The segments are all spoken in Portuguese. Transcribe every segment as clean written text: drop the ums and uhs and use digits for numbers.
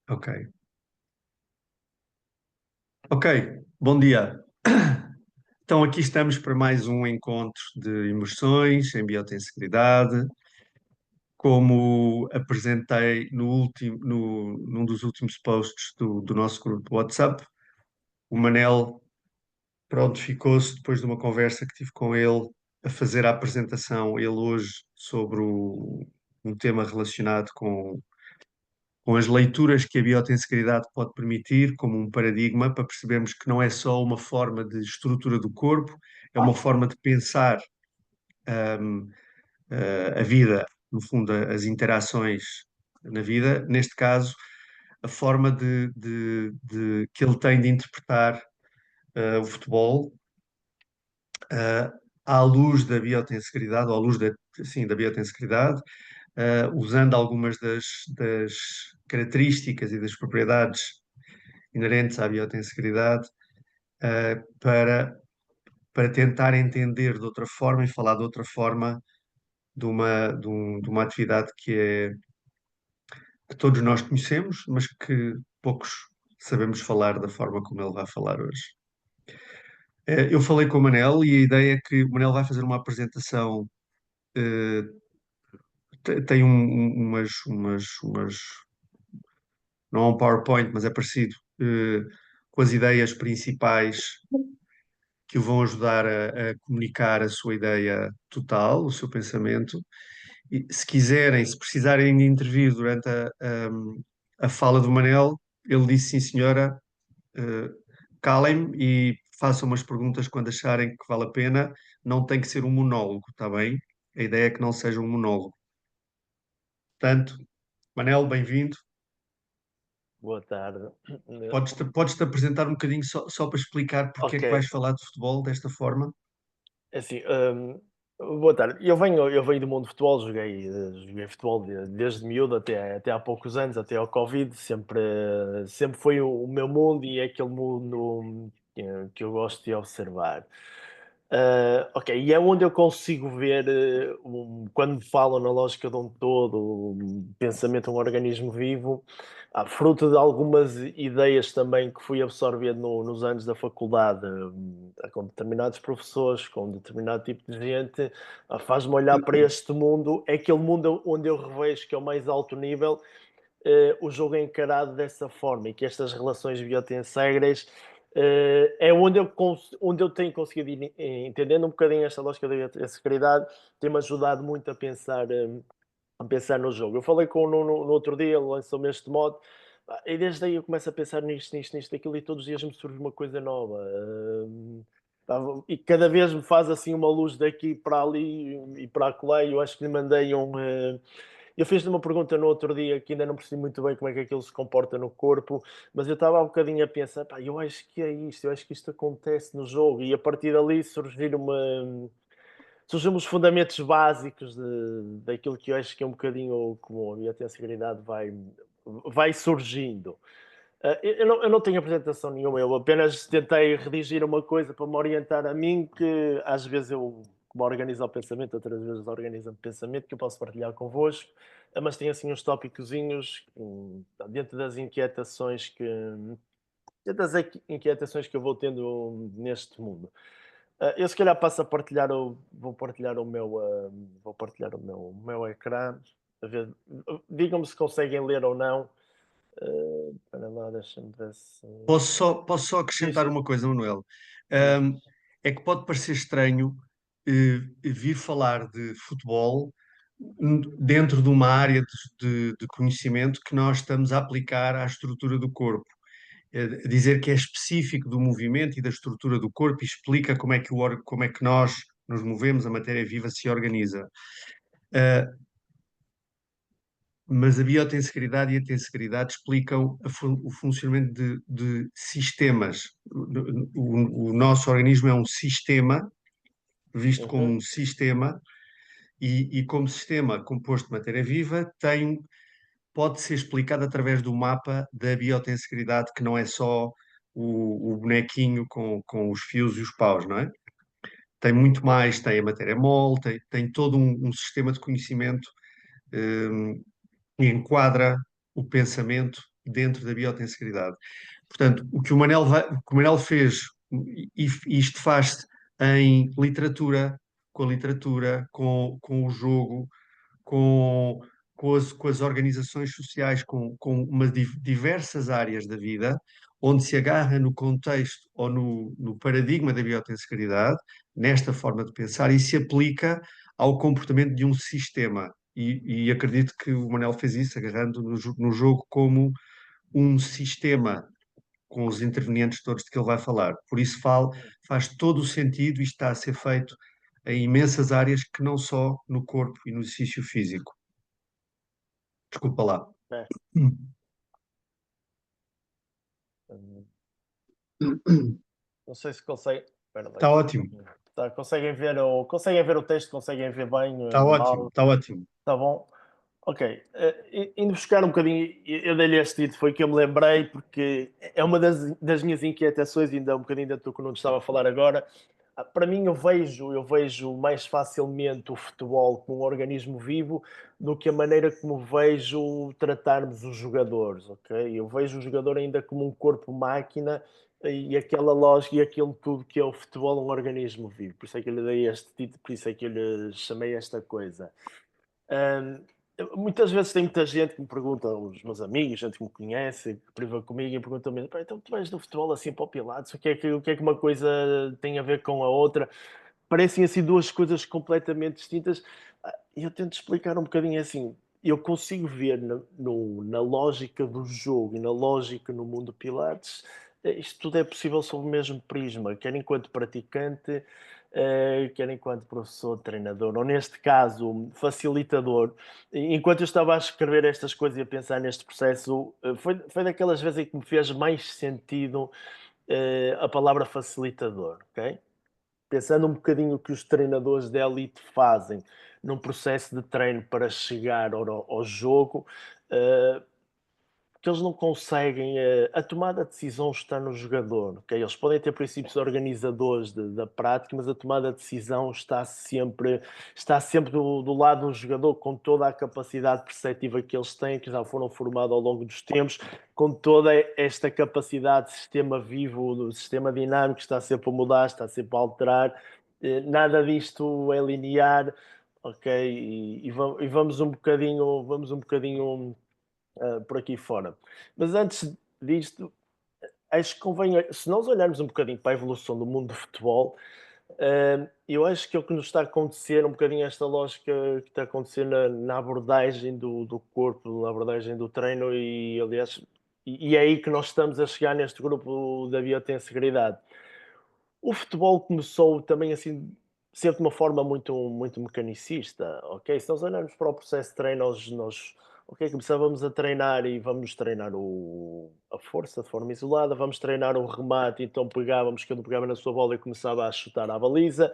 Ok. Ok, bom dia. Então, aqui estamos para mais um encontro de imersões em biotensegridade. Como apresentei num dos últimos posts do nosso grupo do WhatsApp, o Manel, pronto, ficou-se depois de uma conversa que tive com ele a fazer a apresentação, ele hoje, sobre um tema relacionado com as leituras que a biotensegridade pode permitir, como um paradigma, para percebermos que não é só uma forma de estrutura do corpo, é uma forma de pensar hum, a vida, no fundo, as interações na vida, neste caso, a forma que ele tem de interpretar o futebol à luz da biotensegridade, ou à luz sim, da biotensegridade, usando algumas das características e das propriedades inerentes à biotensegridade, para, para tentar entender de outra forma e falar de outra forma de uma atividade que todos nós conhecemos, mas que poucos sabemos falar da forma como ele vai falar hoje. Eu falei com o Manel e a ideia é que o Manel vai fazer uma apresentação, eh, tem não é um PowerPoint, mas é parecido, com as ideias principais que o vão ajudar a comunicar a sua ideia total, o seu pensamento. E, se quiserem, se precisarem de intervir durante a fala do Manel, ele disse sim, senhora, eh, calem-me e façam umas perguntas quando acharem que vale a pena. Não tem que ser um monólogo, está bem? A ideia é que não seja um monólogo. Portanto, Manel, bem-vindo. Boa tarde. Podes-te apresentar um bocadinho só para explicar porque é Ok, que vais falar de futebol desta forma? é assim, boa tarde. Eu venho do mundo de futebol, joguei futebol desde miúdo até há poucos anos, até ao Covid, sempre foi o meu mundo e é aquele mundo que eu gosto de observar. Ok, e é onde eu consigo ver, quando me falam na lógica de um todo, pensamento de um organismo vivo, fruto de algumas ideias também que fui absorvendo nos anos da faculdade, com determinados professores, com determinado tipo de gente, faz-me olhar para este mundo, é aquele mundo onde eu revejo que é o mais alto nível, o jogo é encarado dessa forma e que estas relações biotensegras é onde eu tenho conseguido ir entendendo um bocadinho esta lógica da biotensegridade, tem-me ajudado muito a pensar no jogo. Eu falei com o Nuno no outro dia, ele lançou-me este modo, e desde aí eu começo a pensar nisto, aquilo, e todos os dias me surge uma coisa nova. E cada vez me faz assim uma luz daqui para ali e para acolá. Eu acho que lhe mandei eu fiz-lhe uma pergunta no outro dia que ainda não percebi muito bem como é que aquilo se comporta no corpo, mas eu estava há um bocadinho a pensar, pá, eu acho que é isto, eu acho que isto acontece no jogo, e a partir dali surgiram os fundamentos básicos daquilo que eu acho que é um bocadinho comum, e até a seguridade vai surgindo. Eu não tenho apresentação nenhuma, eu apenas tentei redigir uma coisa para me orientar a mim, que às vezes eu me organizo o pensamento, outras vezes organizo o pensamento, que eu posso partilhar convosco, mas tem assim uns tópicozinhos dentro das inquietações que eu vou tendo neste mundo. Eu se calhar passo a partilhar vou partilhar o meu ecrã, a ver, digam-me se conseguem ler ou não. Espera lá, deixa-me ver se. Posso só Sim, acrescentar sim. uma coisa, Manuel? Diz. Ahm, É que pode parecer estranho vir falar de futebol dentro de uma área de conhecimento que nós estamos a aplicar à estrutura do corpo. Dizer que é específico do movimento e da estrutura do corpo e explica como é que nós nos movemos, a matéria viva se organiza. Ah, mas a biotensegridade e a tensegridade explicam o funcionamento de sistemas. O nosso organismo é um sistema, visto como Uhum. um sistema, e como sistema composto de matéria viva, pode ser explicado através do mapa da biotensegridade, que não é só o bonequinho com os fios e os paus, não é? Tem muito mais, tem a matéria mole, tem todo um sistema de conhecimento que enquadra o pensamento dentro da biotensegridade. Portanto, o que o Manel fez, e isto faz-se em literatura, com a literatura, com o jogo, com, com as organizações sociais, com diversas áreas da vida, onde se agarra no contexto ou no paradigma da biotensegridade, nesta forma de pensar, e se aplica ao comportamento de um sistema. E acredito que o Manel fez isso, agarrando no jogo como um sistema, com os intervenientes todos de que ele vai falar. Por isso faz todo o sentido e está a ser feito em imensas áreas que não só no corpo e no exercício físico. Desculpa lá. É. Hum, Não sei se consegue. Espera lá. Está ótimo, Tá, conseguem ver o texto, conseguem ver bem, está ótimo, mal, está ótimo. está bom? Ok. Indo buscar um bocadinho, eu dei-lhe este título, foi que eu me lembrei, porque é uma das minhas inquietações, ainda um bocadinho do que o Nuno estava a falar agora. Para mim, eu vejo mais facilmente o futebol como um organismo vivo do que a maneira como vejo tratarmos os jogadores, ok? Eu vejo o jogador ainda como um corpo-máquina e aquela lógica e aquilo tudo que é o futebol um organismo vivo. Por isso é que eu lhe dei este título, por isso é que eu lhe chamei esta coisa. Hum, Muitas vezes tem muita gente que me pergunta, os meus amigos, gente que me conhece, que priva comigo e pergunta-me: "Pá, então tu vais do futebol assim para o Pilates, o que é que uma coisa tem a ver com a outra?" Parecem assim duas coisas completamente distintas. E eu tento explicar um bocadinho assim. Eu consigo ver na lógica do jogo e na lógica no mundo Pilates, isto tudo é possível sob o mesmo prisma, quer enquanto praticante, quer enquanto professor, treinador, ou neste caso, facilitador. Enquanto eu estava a escrever estas coisas e a pensar neste processo, foi daquelas vezes em que me fez mais sentido a palavra facilitador, ok? Pensando um bocadinho o que os treinadores de elite fazem num processo de treino para chegar ao jogo, eh, que eles não conseguem. A tomada de decisão está no jogador. Ok? Eles podem ter princípios organizadores da prática, mas a tomada de decisão está sempre do lado do jogador, com toda a capacidade perceptiva que eles têm, que já foram formados ao longo dos tempos, com toda esta capacidade de sistema vivo, do sistema dinâmico, que está sempre a mudar, está sempre a alterar. Nada disto é linear, ok? E vamos um bocadinho por aqui fora. Mas antes disto, acho que convém, se nós olharmos um bocadinho para a evolução do mundo do futebol, eu acho que é o que nos está a acontecer, um bocadinho esta lógica que está a acontecer na abordagem do corpo, na abordagem do treino, e aliás, e é aí que nós estamos a chegar neste grupo da biotensegridade. O futebol começou também assim, sempre de uma forma muito mecanicista, ok? Se nós olharmos para o processo de treino, ok, começávamos a treinar e vamos treinar a força de forma isolada, vamos treinar o remate, então pegávamos, cada um pegava na sua bola e começava a chutar à baliza,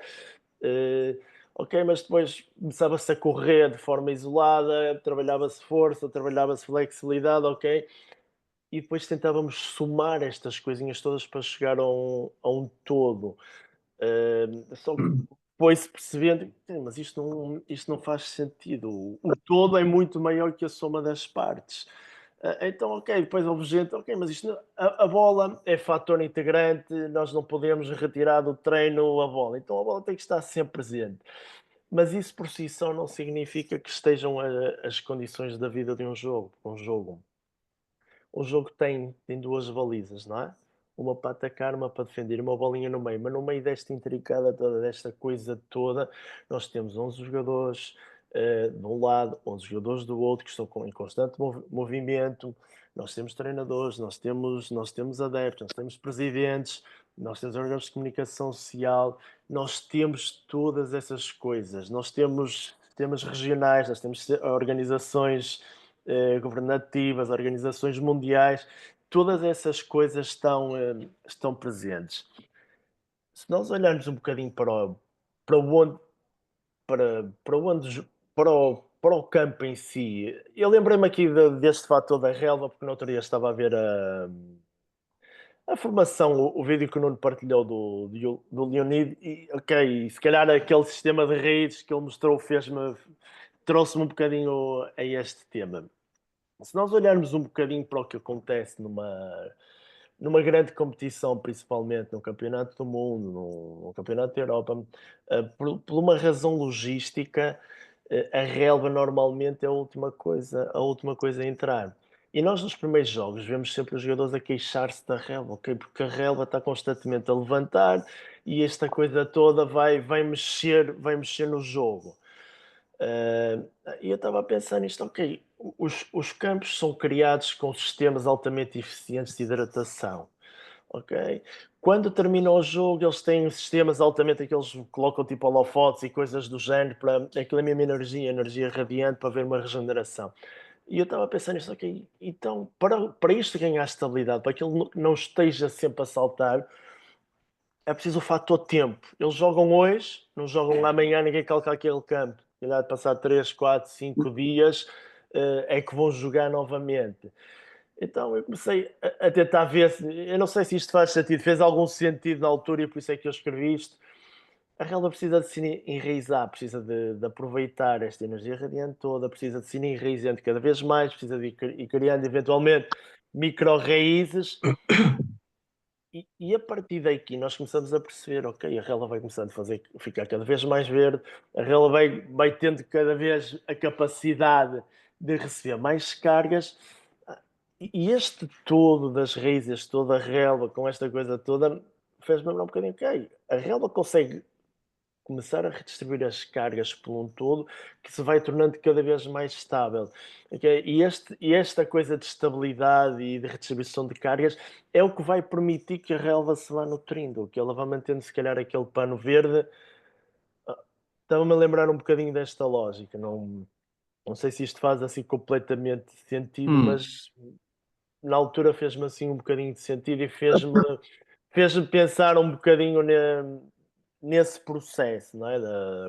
eh, ok, mas depois começava-se a correr de forma isolada, trabalhava-se força, trabalhava-se flexibilidade, ok? E depois tentávamos somar estas coisinhas todas para chegar a um todo. Só que foi-se percebendo, mas isto não faz sentido. O todo é muito maior que a soma das partes. Então, ok, depois houve gente, ok, mas a bola é fator integrante, nós não podemos retirar do treino a bola, então a bola tem que estar sempre presente. Mas isso por si só não significa que estejam as condições da vida de um jogo. O jogo tem duas balizas, não é? Uma para atacar, uma para defender, uma bolinha no meio. Mas no meio desta intricada toda, desta coisa toda, nós temos 11 jogadores de um lado, 11 jogadores do outro, que estão em constante movimento. Nós temos treinadores, nós temos adeptos, nós temos presidentes, nós temos órgãos de comunicação social, nós temos todas essas coisas. Nós temos sistemas regionais, nós temos organizações governativas, organizações mundiais, todas essas coisas estão presentes. Se nós olharmos um bocadinho para onde, para onde, para o campo em si, eu lembrei-me aqui deste fator da relva, porque no outro dia estava a ver a formação, o vídeo que o Nuno partilhou do Leonid, e ok, se calhar aquele sistema de redes que ele mostrou trouxe-me um bocadinho a este tema. se nós olharmos um bocadinho para o que acontece numa grande competição, principalmente no Campeonato do Mundo, no Campeonato da Europa, por uma razão logística, a relva normalmente é a última coisa a entrar. E nós nos primeiros jogos vemos sempre os jogadores a queixar-se da relva, ok? Porque a relva está constantemente a levantar e esta coisa toda vai mexer no jogo. E eu estava a pensar nisto, ok, os campos são criados com sistemas altamente eficientes de hidratação, ok? Quando termina o jogo, eles têm sistemas altamente aqueles que colocam tipo holofotes e coisas do género para aquilo é a mesma energia radiante para haver uma regeneração. E eu estava a pensar nisto, ok, então para isto ganhar estabilidade, para que ele não esteja sempre a saltar, é preciso o fator tempo. Eles jogam hoje, não jogam amanhã, ninguém calca aquele campo. Se calhar de passar 3, 4, 5 dias é que vão jogar novamente. Então eu comecei a tentar ver se. Eu não sei se isto faz sentido, fez algum sentido na altura e por isso é que eu escrevi isto. A relva precisa de se enraizar, precisa de aproveitar esta energia radiante toda, precisa de se ir enraizando cada vez mais, precisa de ir criando eventualmente micro-raízes e a partir daqui nós começamos a perceber, ok, a relva vai começando a ficar cada vez mais verde, a relva vai tendo cada vez a capacidade de receber mais cargas, e este todo das raízes, toda a relva, com esta coisa toda, fez-me lembrar um bocadinho, ok, a relva consegue começar a redistribuir as cargas por um todo, que se vai tornando cada vez mais estável. Ok? E esta coisa de estabilidade e de redistribuição de cargas é o que vai permitir que a relva se vá nutrindo, que ela vá mantendo se calhar aquele pano verde. Estava-me a lembrar um bocadinho desta lógica, não sei se isto faz assim completamente sentido, Hum. mas na altura fez-me assim um bocadinho de sentido e fez-me pensar um bocadinho nesse processo, não é?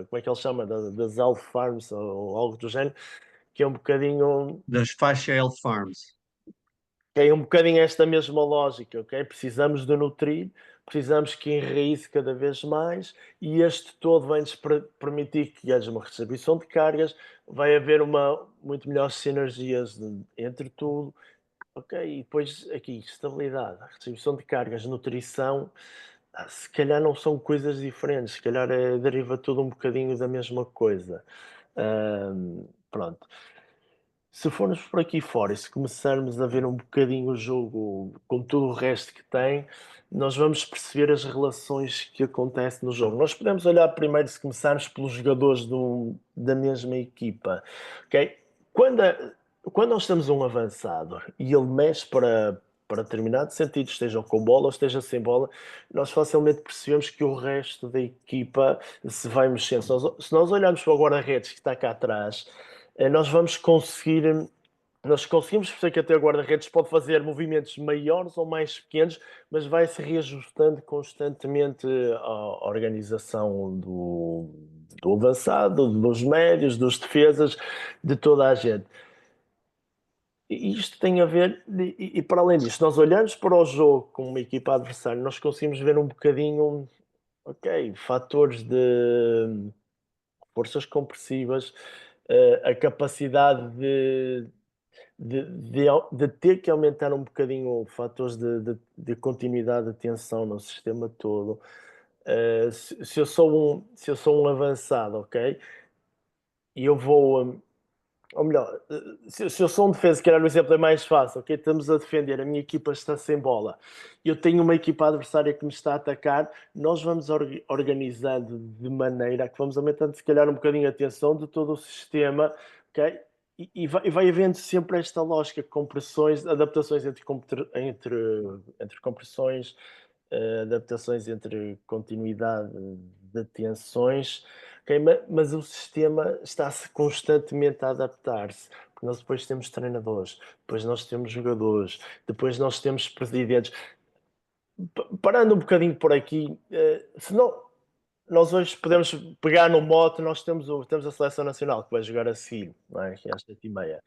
Como é que ele chama? Das elf farms ou algo do género, que é um bocadinho, Das Fascia Elf Farms. esta mesma lógica, ok? Precisamos de nutrir, precisamos que enraize cada vez mais e este todo vai-nos permitir que haja uma redistribuição de cargas, vai haver muito melhores sinergias entre tudo, ok? E depois aqui, estabilidade, redistribuição de cargas, nutrição, se calhar não são coisas diferentes, se calhar deriva tudo um bocadinho da mesma coisa. Pronto. Se formos por aqui fora e se começarmos a ver um bocadinho o jogo com tudo o resto que tem, nós vamos perceber as relações que acontecem no jogo. Nós podemos olhar primeiro, se começarmos pelos jogadores da mesma equipa, ok? Quando, quando nós temos um avançado e ele mexe para determinado sentido, esteja com bola ou esteja sem bola, nós facilmente percebemos que o resto da equipa se vai mexendo. Se nós olharmos para o guarda-redes que está cá atrás, nós vamos conseguir. Nós conseguimos perceber que até o guarda-redes pode fazer movimentos maiores ou mais pequenos, mas vai se reajustando constantemente à organização do avançado, dos médios, dos defesas, de toda a gente. E isto tem a ver, e para além disso, nós olhamos para o jogo com uma equipa adversária, nós conseguimos ver um bocadinho, ok, fatores de forças compressivas, a capacidade de ter que aumentar um bocadinho fatores de continuidade de tensão no sistema todo. Se eu sou um avançado, ok? E eu vou, ou melhor, se eu sou um defesa, que era o exemplo é mais fácil, ok? Estamos a defender, a minha equipa está sem bola, eu tenho uma equipa adversária que me está a atacar, nós vamos organizando de maneira que vamos aumentando, se calhar, um bocadinho a tensão de todo o sistema, ok? E vai havendo sempre esta lógica, compressões, adaptações entre compressões, adaptações entre continuidade de tensões, okay? Mas o sistema está-se constantemente a adaptar-se, porque nós depois temos treinadores, depois nós temos jogadores, depois nós temos presidentes. Parando um bocadinho por aqui, se não, nós hoje podemos pegar no mote, nós temos a Seleção Nacional que vai jogar a seguir, não é? Que é às 7h30.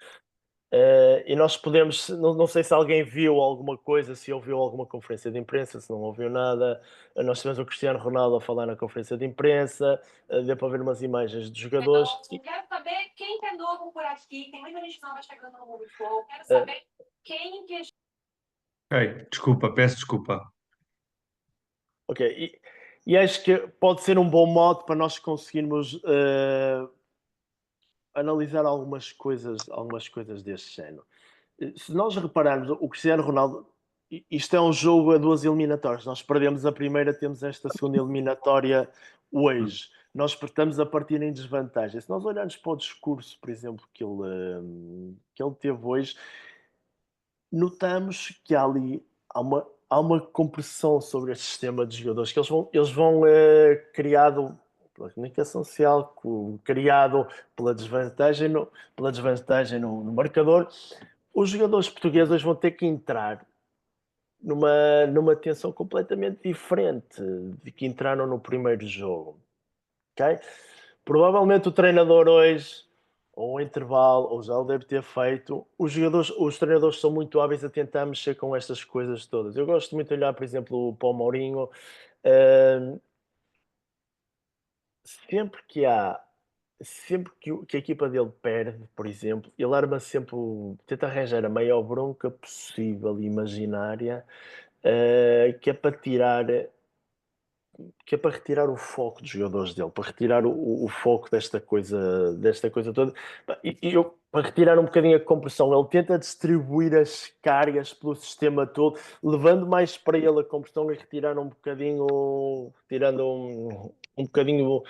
E nós podemos, não sei se alguém viu alguma coisa, se ouviu alguma conferência de imprensa, se não ouviu nada. Nós tivemos o Cristiano Ronaldo a falar na conferência de imprensa, deu para ver umas imagens dos jogadores. Quero saber quem que é novo por aqui, tem muita gente nova chegando no mundo do futebol. Quero Eh, saber quem que Ok, desculpa, peço desculpa. Ok, e acho que pode ser um bom modo para nós conseguirmos analisar algumas coisas deste género. Se nós repararmos, o Cristiano Ronaldo, isto é um jogo a duas eliminatórias. Nós perdemos a primeira, temos esta segunda eliminatória hoje. Nós estamos a partir em desvantagem. Se nós olharmos para o discurso, por exemplo, que ele teve hoje, notamos que há uma compressão sobre este sistema de jogadores, que eles vão criado pela comunicação social, criado pela desvantagem no marcador. Os jogadores portugueses vão ter que entrar numa tensão completamente diferente de que entraram no primeiro jogo. Okay? Provavelmente o treinador hoje, ou o intervalo, ou já o deve ter feito. Os treinadores são muito hábeis a tentar mexer com estas coisas todas. Eu gosto muito de olhar, por exemplo, para o Mourinho. Uh, sempre que há sempre que a equipa dele perde, por exemplo, ele arma sempre, tenta arranjar a maior bronca possível e imaginária, que é para tirar o foco dos jogadores dele, para retirar o foco desta coisa toda. Para retirar um bocadinho a compressão, ele tenta distribuir as cargas pelo sistema todo, levando mais para ele a compressão e retirar um bocadinho, retirando um bocadinho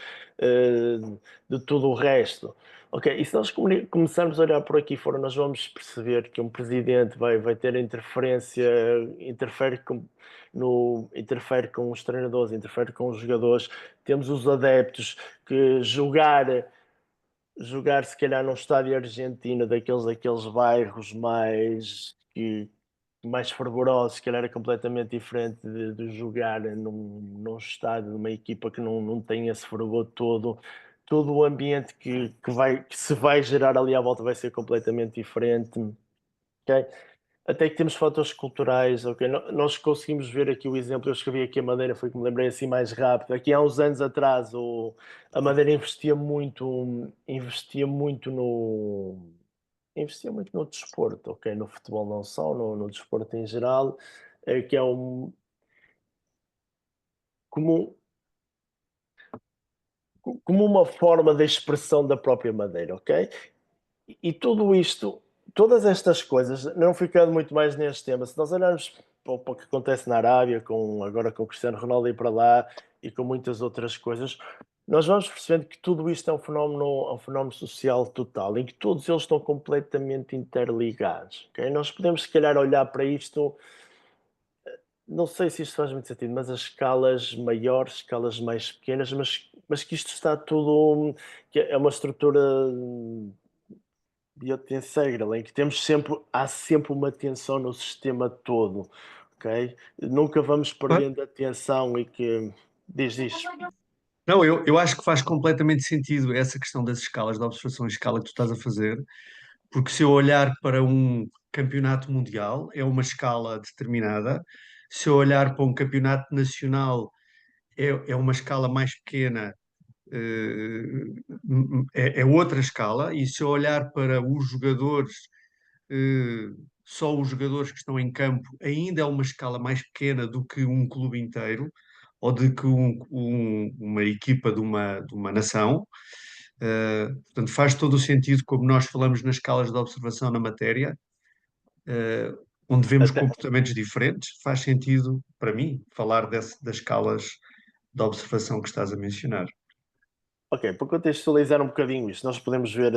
de tudo o resto. Ok, e se nós começarmos a olhar por aqui fora, nós vamos perceber que um presidente vai ter interferência, interfere com os treinadores, interfere com os jogadores. Temos os adeptos que jogar se calhar num estádio argentino, daqueles bairros mais fervorosos, se calhar é completamente diferente de jogar num estádio de uma equipa que não tem esse fervor todo o ambiente que se vai gerar ali à volta vai ser completamente diferente. Okay? Até que temos fatores culturais, ok? Nós conseguimos ver aqui o exemplo, eu escrevi aqui a Madeira, foi que me lembrei assim mais rápido. Aqui há uns anos atrás a Madeira investia muito no desporto, ok? No futebol não só, no desporto em geral, que é como, como uma forma de expressão da própria Madeira, ok? E tudo isto, todas estas coisas, não ficando muito mais neste tema, se nós olharmos para o que acontece na Arábia, agora com o Cristiano Ronaldo ir para lá e com muitas outras coisas, nós vamos percebendo que tudo isto é um fenómeno social total, em que todos eles estão completamente interligados. Okay? Nós podemos, se calhar, olhar para isto, não sei se isto faz muito sentido, mas as escalas maiores, escalas mais pequenas, mas que isto está tudo, que é uma estrutura biotensegra, em que há sempre uma tensão no sistema todo, ok? Nunca vamos perdendo a tensão e que diz isto. Não, eu acho que faz completamente sentido essa questão das escalas, da observação em escala que tu estás a fazer, porque se eu olhar para um campeonato mundial, é uma escala determinada, se eu olhar para um campeonato nacional, é uma escala mais pequena, é outra escala, e se eu olhar para os jogadores, eh, só os jogadores que estão em campo, ainda é uma escala mais pequena do que um clube inteiro, ou de que uma equipa de uma nação. Portanto, faz todo o sentido, como nós falamos nas escalas de observação na matéria, eh, onde vemos Até, comportamentos diferentes, faz sentido, para mim, falar das escalas de observação que estás a mencionar. ok, para contextualizar um bocadinho isto, nós podemos ver,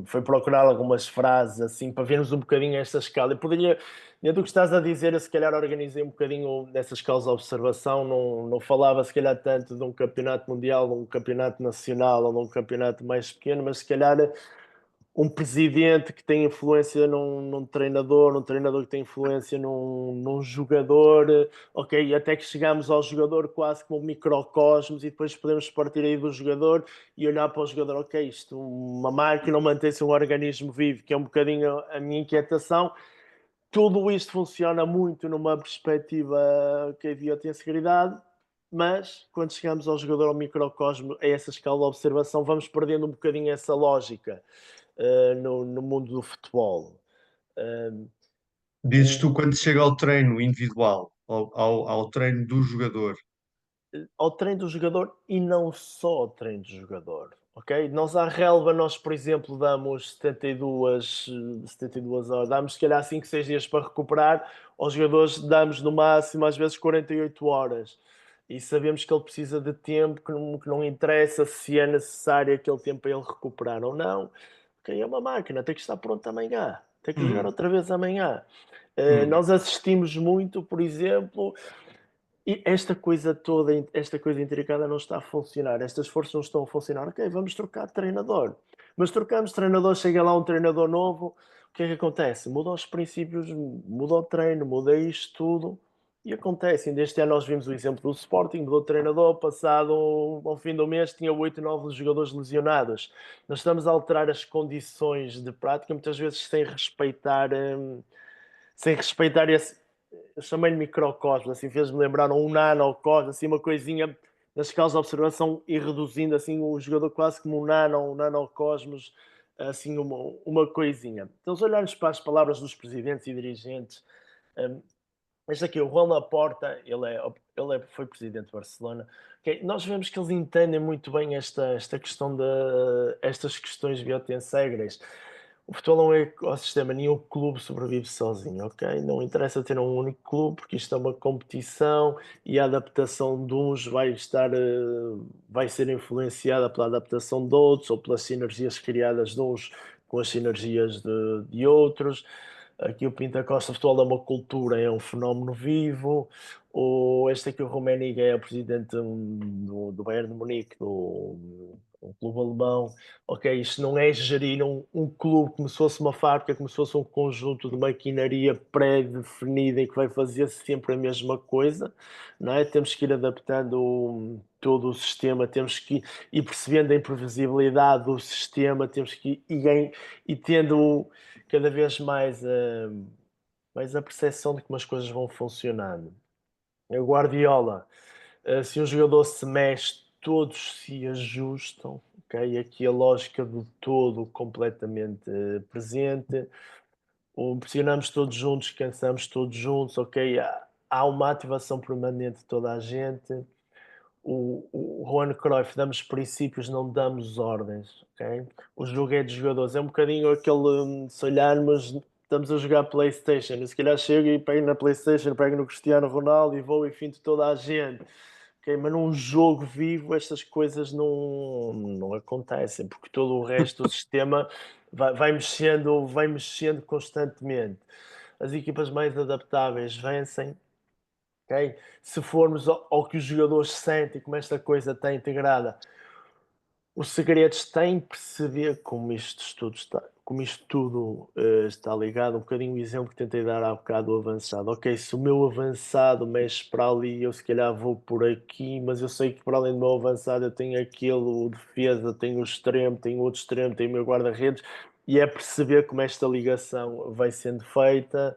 foi procurar algumas frases assim para vermos um bocadinho esta escala. Eu poderia, dentro do que estás a dizer, eu se calhar organizei um bocadinho dessas escalas de observação, não falava se calhar tanto de um campeonato mundial, de um campeonato nacional ou de um campeonato mais pequeno, mas se calhar um presidente que tem influência num treinador, um treinador que tem influência num jogador, ok, até que chegamos ao jogador quase como um microcosmos e depois podemos partir aí do jogador e olhar para o jogador, ok, isto, uma máquina mantém-se um organismo vivo, que é um bocadinho a minha inquietação. Tudo isto funciona muito numa perspectiva que a biotensegridade, mas quando chegamos ao jogador, ao microcosmo, a essa escala de observação, vamos perdendo um bocadinho essa lógica no mundo do futebol. Dizes tu quando chega ao treino individual, ao treino do jogador. Ao treino do jogador e não só ao treino do jogador, ok? Nós à relva, nós, por exemplo, damos 72 horas, damos se calhar 5, 6 dias para recuperar, aos jogadores damos no máximo às vezes 48 horas. E sabemos que ele precisa de tempo, que não interessa se é necessário aquele tempo para ele recuperar ou não. Ok, é uma máquina, tem que estar pronto amanhã, tem que jogar Hum, outra vez amanhã. hum. Nós assistimos muito, por exemplo, e esta coisa toda, esta coisa intricada não está a funcionar, estas forças não estão a funcionar. Ok, vamos trocar de treinador. Mas trocamos de treinador, chega lá um treinador novo, o que é que acontece? Muda os princípios, muda o treino, muda isto tudo. E acontece, ainda este ano nós vimos o exemplo do Sporting, mudou de treinador, passado ao fim do mês tinha 8, 9 jogadores lesionados. Nós estamos a alterar as condições de prática, muitas vezes sem respeitar esse, eu chamei-lhe microcosmos, assim, fez-me lembrar um nanocosmos, assim, uma coisinha nas escalas de observação e reduzindo assim o jogador quase como um nanocosmos, assim, uma coisinha. Então, se olharmos para as palavras dos presidentes e dirigentes, um, este aqui, o Juan Laporta, foi presidente de Barcelona. Okay? Nós vemos que eles entendem muito bem esta questão estas questões biotensegras. O futebol é um ecossistema, nenhum clube sobrevive sozinho, ok? Não interessa ter um único clube, porque isto é uma competição e a adaptação de uns vai ser influenciada pela adaptação de outros ou pelas sinergias criadas de uns com as sinergias de outros. Aqui o Pinta Costa Futebol é uma cultura, é um fenómeno vivo. Este aqui, o Rummenigge, é o presidente do Bayern de Munique, um clube alemão. Ok, isto não é gerir um clube como se fosse uma fábrica, como se fosse um conjunto de maquinaria pré-definida e que vai fazer sempre a mesma coisa, não é? Temos que ir adaptando todo o sistema, temos que ir percebendo a imprevisibilidade do sistema, temos que ir tendo cada vez mais a percepção de como as coisas vão funcionando. O Guardiola, se um jogador se mexe, todos se ajustam, ok? Aqui a lógica do todo completamente presente. Pressionamos todos juntos, cansamos todos juntos, ok? Há uma ativação permanente de toda a gente. O Juan Cruyff, damos princípios, não damos ordens, ok? O jogo é de jogadores, é um bocadinho aquele, se olharmos, estamos a jogar Playstation, eu se calhar chego e pego na Playstation, pego no Cristiano Ronaldo e vou e finto toda a gente, ok? Mas num jogo vivo estas coisas não acontecem, porque todo o resto do sistema vai mexendo constantemente. As equipas mais adaptáveis vencem. Okay? Se formos ao que os jogadores sentem, como esta coisa está integrada, o segredo está em perceber como isto tudo está ligado. Um bocadinho o exemplo que tentei dar há bocado do avançado. Ok, se o meu avançado mexe para ali, eu se calhar vou por aqui, mas eu sei que para além do meu avançado eu tenho aquele, o defesa, tenho o extremo, tenho outro extremo, tenho o meu guarda-redes, e é perceber como esta ligação vai sendo feita.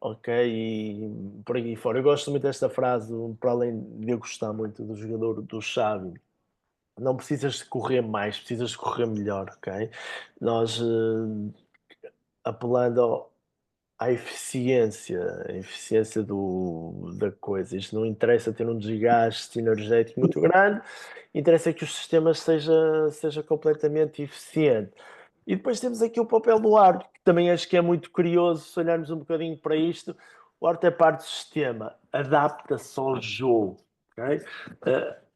Ok, e por aí fora. Eu gosto muito desta frase, para além de eu gostar muito do jogador do Xavi. Não precisas de correr mais, precisas de correr melhor, ok? Nós, apelando à eficiência, a eficiência da coisa. Isto não interessa ter um desgaste energético muito grande, interessa que o sistema seja completamente eficiente. E depois temos aqui o papel do árbitro, que também acho que é muito curioso, se olharmos um bocadinho para isto. O árbitro é parte do sistema, adapta-se ao jogo. Okay?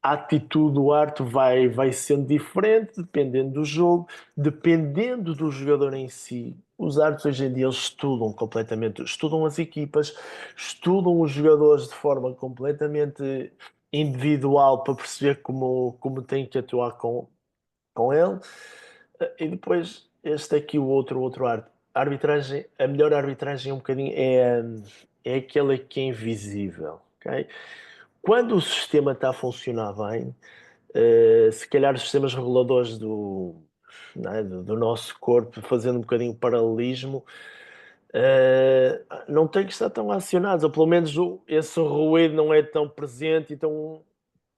A atitude do árbitro vai sendo diferente, dependendo do jogo, dependendo do jogador em si. Os árbitros hoje em dia eles estudam as equipas, estudam os jogadores de forma completamente individual para perceber como tem que atuar com ele. E depois este aqui, o outro arte. A arbitragem, a melhor arbitragem é um bocadinho, é aquela que é invisível, ok? Quando o sistema está a funcionar bem, se calhar os sistemas reguladores não é, do nosso corpo, fazendo um bocadinho de paralelismo, não têm que estar tão acionados, ou pelo menos esse ruído não é tão presente, então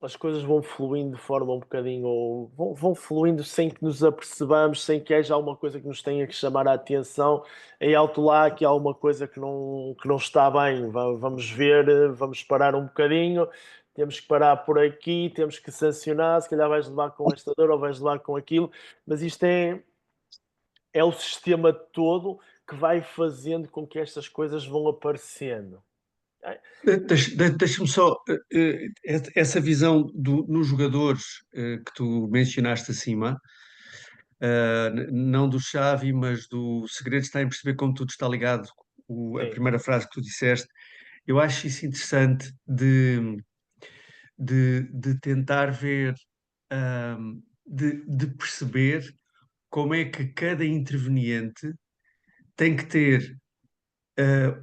as coisas vão fluindo de forma um bocadinho, ou vão fluindo sem que nos apercebamos, sem que haja alguma coisa que nos tenha que chamar a atenção. Em alto lá, que há alguma coisa que não está bem, vamos ver, vamos parar um bocadinho, temos que parar por aqui, temos que sancionar, se calhar vais levar com esta dor ou vais levar com aquilo, mas isto é o sistema todo que vai fazendo com que estas coisas vão aparecendo. Deixa-me só, essa visão nos jogadores que tu mencionaste acima, não do Xavi, mas do segredo está em perceber como tudo está ligado, a Sim, primeira frase que tu disseste, eu acho isso interessante de tentar ver, de perceber como é que cada interveniente tem que ter, ah,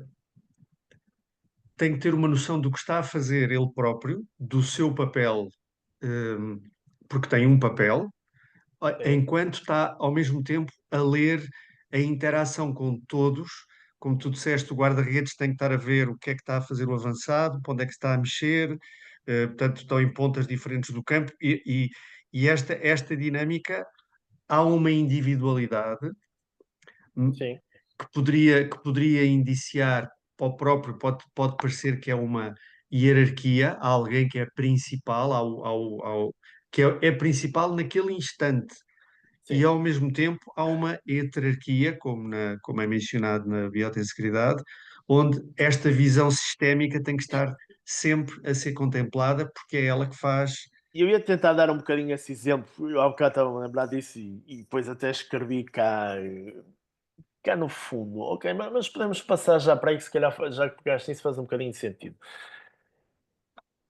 tem que ter uma noção do que está a fazer ele próprio, do seu papel, ah, porque tem um papel, sim, enquanto está ao mesmo tempo a ler a interação com todos. Como tu disseste, o guarda-redes tem que estar a ver o que é que está a fazer o avançado, para onde é que se está a mexer, portanto, estão em pontas diferentes do campo, e esta dinâmica há uma individualidade sim, que poderia indiciar para o próprio, pode parecer que é uma hierarquia, há alguém que é principal, que é principal naquele instante, e sim. ao mesmo tempo há uma heterarquia, como é mencionado na biotensegridade, onde esta visão sistémica tem que estar sempre a ser contemplada, porque é ela que faz. E eu ia tentar dar um bocadinho esse exemplo, eu há bocado estava a lembrar disso e depois até escrevi cá no fundo, ok, mas podemos passar já para aí que se calhar já que pegaste nisso faz um bocadinho de sentido.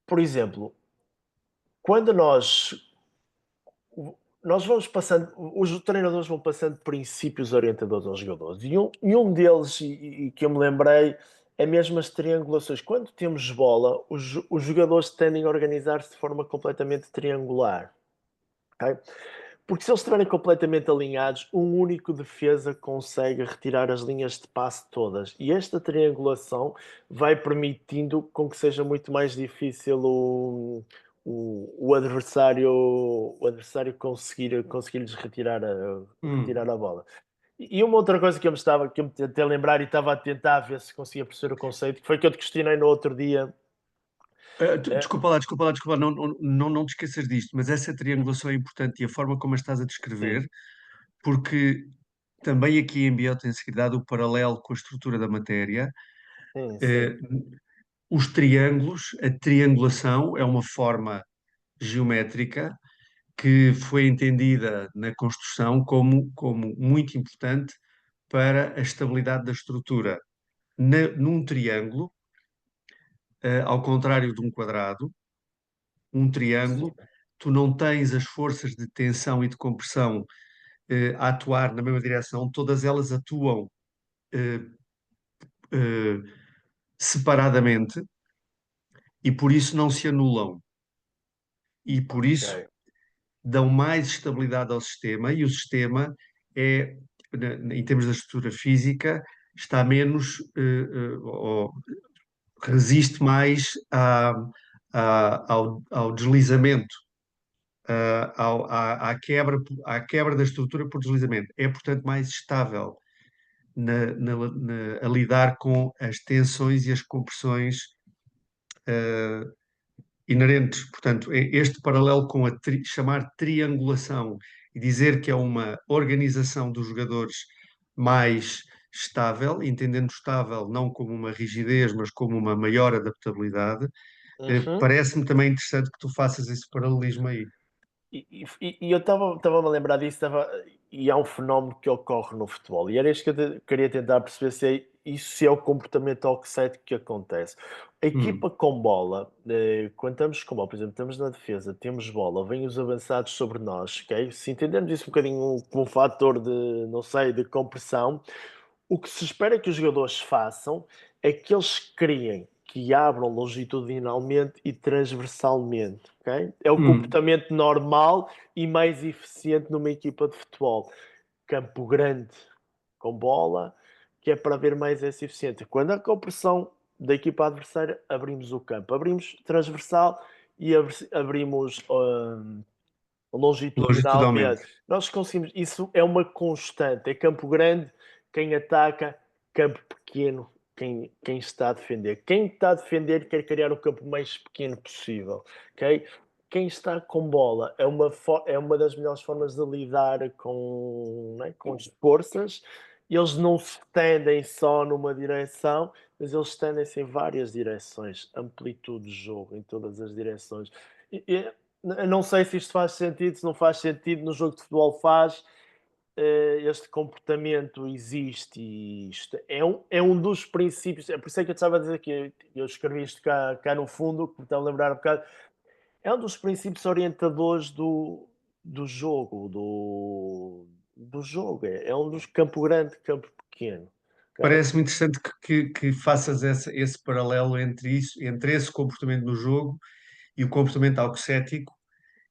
Por exemplo, quando nós vamos passando, os treinadores vão passando princípios orientadores aos jogadores. E um deles, e que eu me lembrei, é mesmo as triangulações. Quando temos bola, os jogadores tendem a organizar-se de forma completamente triangular. Ok? Porque se eles estiverem completamente alinhados, um único defesa consegue retirar as linhas de passe todas. E esta triangulação vai permitindo com que seja muito mais difícil o adversário conseguir-lhes Hum, retirar a bola. E uma outra coisa que eu me tentei lembrar e estava a tentar ver se conseguia perceber o conceito, que foi que eu te questionei no outro dia. eh, desculpa lá, não te esqueças disto, mas essa triangulação é importante e a forma como a estás a sim, descrever, porque também aqui em biotensegridade, o paralelo com a estrutura da matéria, sim, sim. eh, os triângulos, a triangulação é uma forma geométrica que foi entendida na construção como muito importante para a estabilidade da estrutura. Num triângulo, ao contrário de um quadrado, um Sim. triângulo, tu não tens as forças de tensão e de compressão a atuar na mesma direção, todas elas atuam eh, eh, separadamente e por isso não se anulam. E por isso Ok. dão mais estabilidade ao sistema, e o sistema é, em termos da estrutura física, está menos, ou resiste mais ao deslizamento, à quebra da estrutura por deslizamento. É, portanto, mais estável a lidar com as tensões e as compressões uh, inerentes. Portanto, este paralelo com chamar triangulação e dizer que é uma organização dos jogadores mais estável, entendendo estável não como uma rigidez, mas como uma maior adaptabilidade, Uhum. parece-me também interessante que tu faças esse paralelismo aí. E eu estava-me a lembrar disso, e há um fenómeno que ocorre no futebol, e era isto que eu queria tentar perceber isso é o comportamento oxético que acontece. A equipa com bola, quando estamos com bola, por exemplo, estamos na defesa, temos bola, vêm os avançados sobre nós, ok? Se entendermos isso um bocadinho como um fator de, não sei, de compressão, o que se espera que os jogadores façam é que eles criem, que abram longitudinalmente e transversalmente, ok? É o Hum, comportamento normal e mais eficiente numa equipa de futebol. Campo grande com bola, que é para ver mais essa eficiência. Quando há compressão da equipa adversária, abrimos o campo, abrimos transversal e abrimos longitudinalmente. longitudinalmente. Nós conseguimos, isso é uma constante. É campo grande, quem ataca, campo pequeno, quem está a defender. Quem está a defender quer criar o campo mais pequeno possível, ok? Quem está com bola é uma das melhores formas de lidar com, né, com as forças. Eles não se tendem só numa direção, mas eles tendem-se em várias direções, amplitude de jogo em todas as direções. Eu não sei se isto faz sentido, se não faz sentido, no jogo de futebol faz, este comportamento existe e isto é um dos princípios, é por isso é que eu estava a dizer que eu escrevi isto cá no fundo, que me estava a lembrar um bocado, é um dos princípios orientadores do jogo, do jogo, é um dos campo grande, campo pequeno. Ok? Parece-me interessante que faças esse paralelo entre isso, entre esse comportamento no jogo e o comportamento auxético,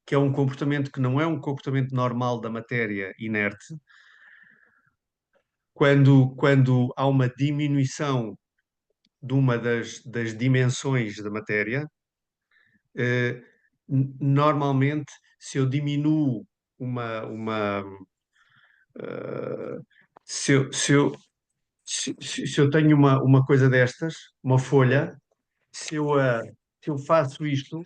que é um comportamento que não é um comportamento normal da matéria inerte, quando há uma diminuição de uma das dimensões da matéria, eh, normalmente, se eu diminuo uma eh, se eu, se eu tenho uma coisa destas, uma folha, se eu, se eu faço isto,